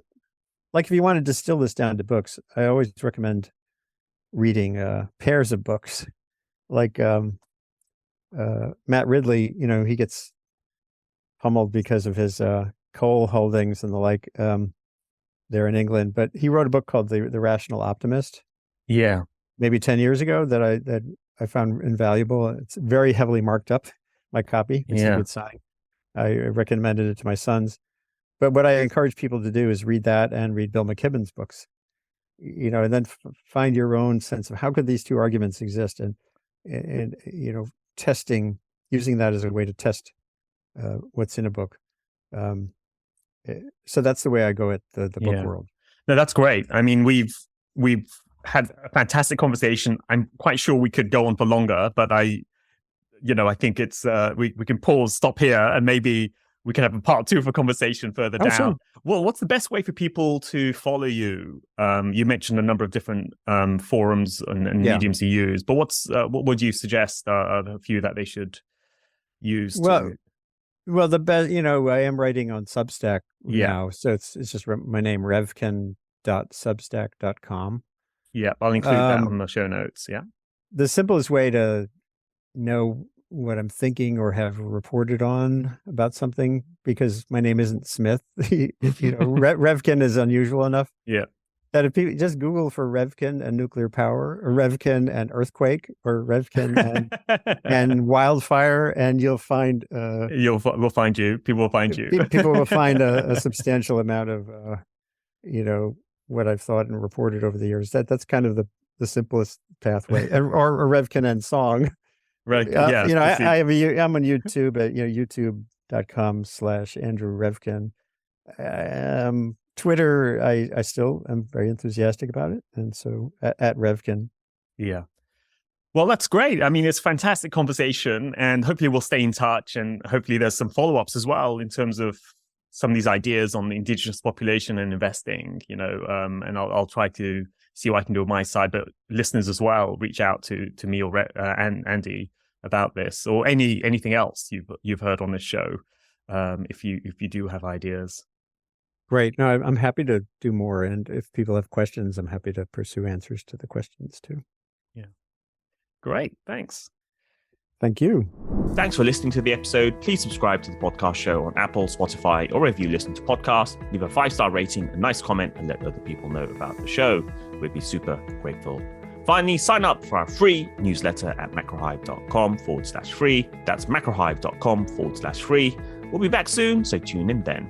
like if you want to distill this down to books, I always recommend reading pairs of books. Like Matt Ridley, he gets pummeled because of his coal holdings and the like there in England, but he wrote a book called The Rational Optimist. Yeah. Maybe 10 years ago that I found invaluable. It's very heavily marked up, my copy. It's a good sign. I recommended it to my sons. But what I encourage people to do is read that and read Bill McKibben's books, and then find your own sense of how could these two arguments exist, and using that as a way to test what's in a book. So that's the way I go at the book world. No, that's great. I mean, we've had a fantastic conversation. I'm quite sure we could go on for longer, but I think it's we can stop here, and maybe we can have a part 2 of a conversation further down. Sure. Well, what's the best way for people to follow you? You mentioned a number of different forums and mediums you use, but what would you suggest are a few that they should use? Well, the best, I am writing on Substack now, so it's just my name, revkin.substack.com. Yeah, I'll include that on the show notes. Yeah. The simplest way to know what I'm thinking or have reported on about something, because my name isn't Smith, Revkin is unusual enough. Yeah. That if people just Google for Revkin and nuclear power, or Revkin and earthquake, or Revkin and wildfire, and you'll find we'll find you. People will find you. People will find a substantial amount of what I've thought and reported over the years. That's kind of the simplest pathway, or Revkin and song. Right. I'm on YouTube at youtube.com/Andrew Revkin. Twitter, I still am very enthusiastic about it, and so at Revkin. Yeah. Well, that's great. I mean, it's a fantastic conversation, and hopefully we'll stay in touch, and hopefully there's some follow-ups as well in terms of some of these ideas on the indigenous population and investing, and I'll try to see what I can do on my side, but listeners as well, reach out to me or and Andy about this, or anything else you've heard on this show, if you do have ideas. Great. No, I'm happy to do more. And if people have questions, I'm happy to pursue answers to the questions too. Yeah. Great. Thanks. Thank you. Thanks for listening to the episode. Please subscribe to the podcast show on Apple, Spotify, or wherever you listen to podcasts. Leave a 5-star rating, a nice comment, and let other people know about the show. We'd be super grateful. Finally, sign up for our free newsletter at macrohive.com/free. That's macrohive.com/free. We'll be back soon, so tune in then.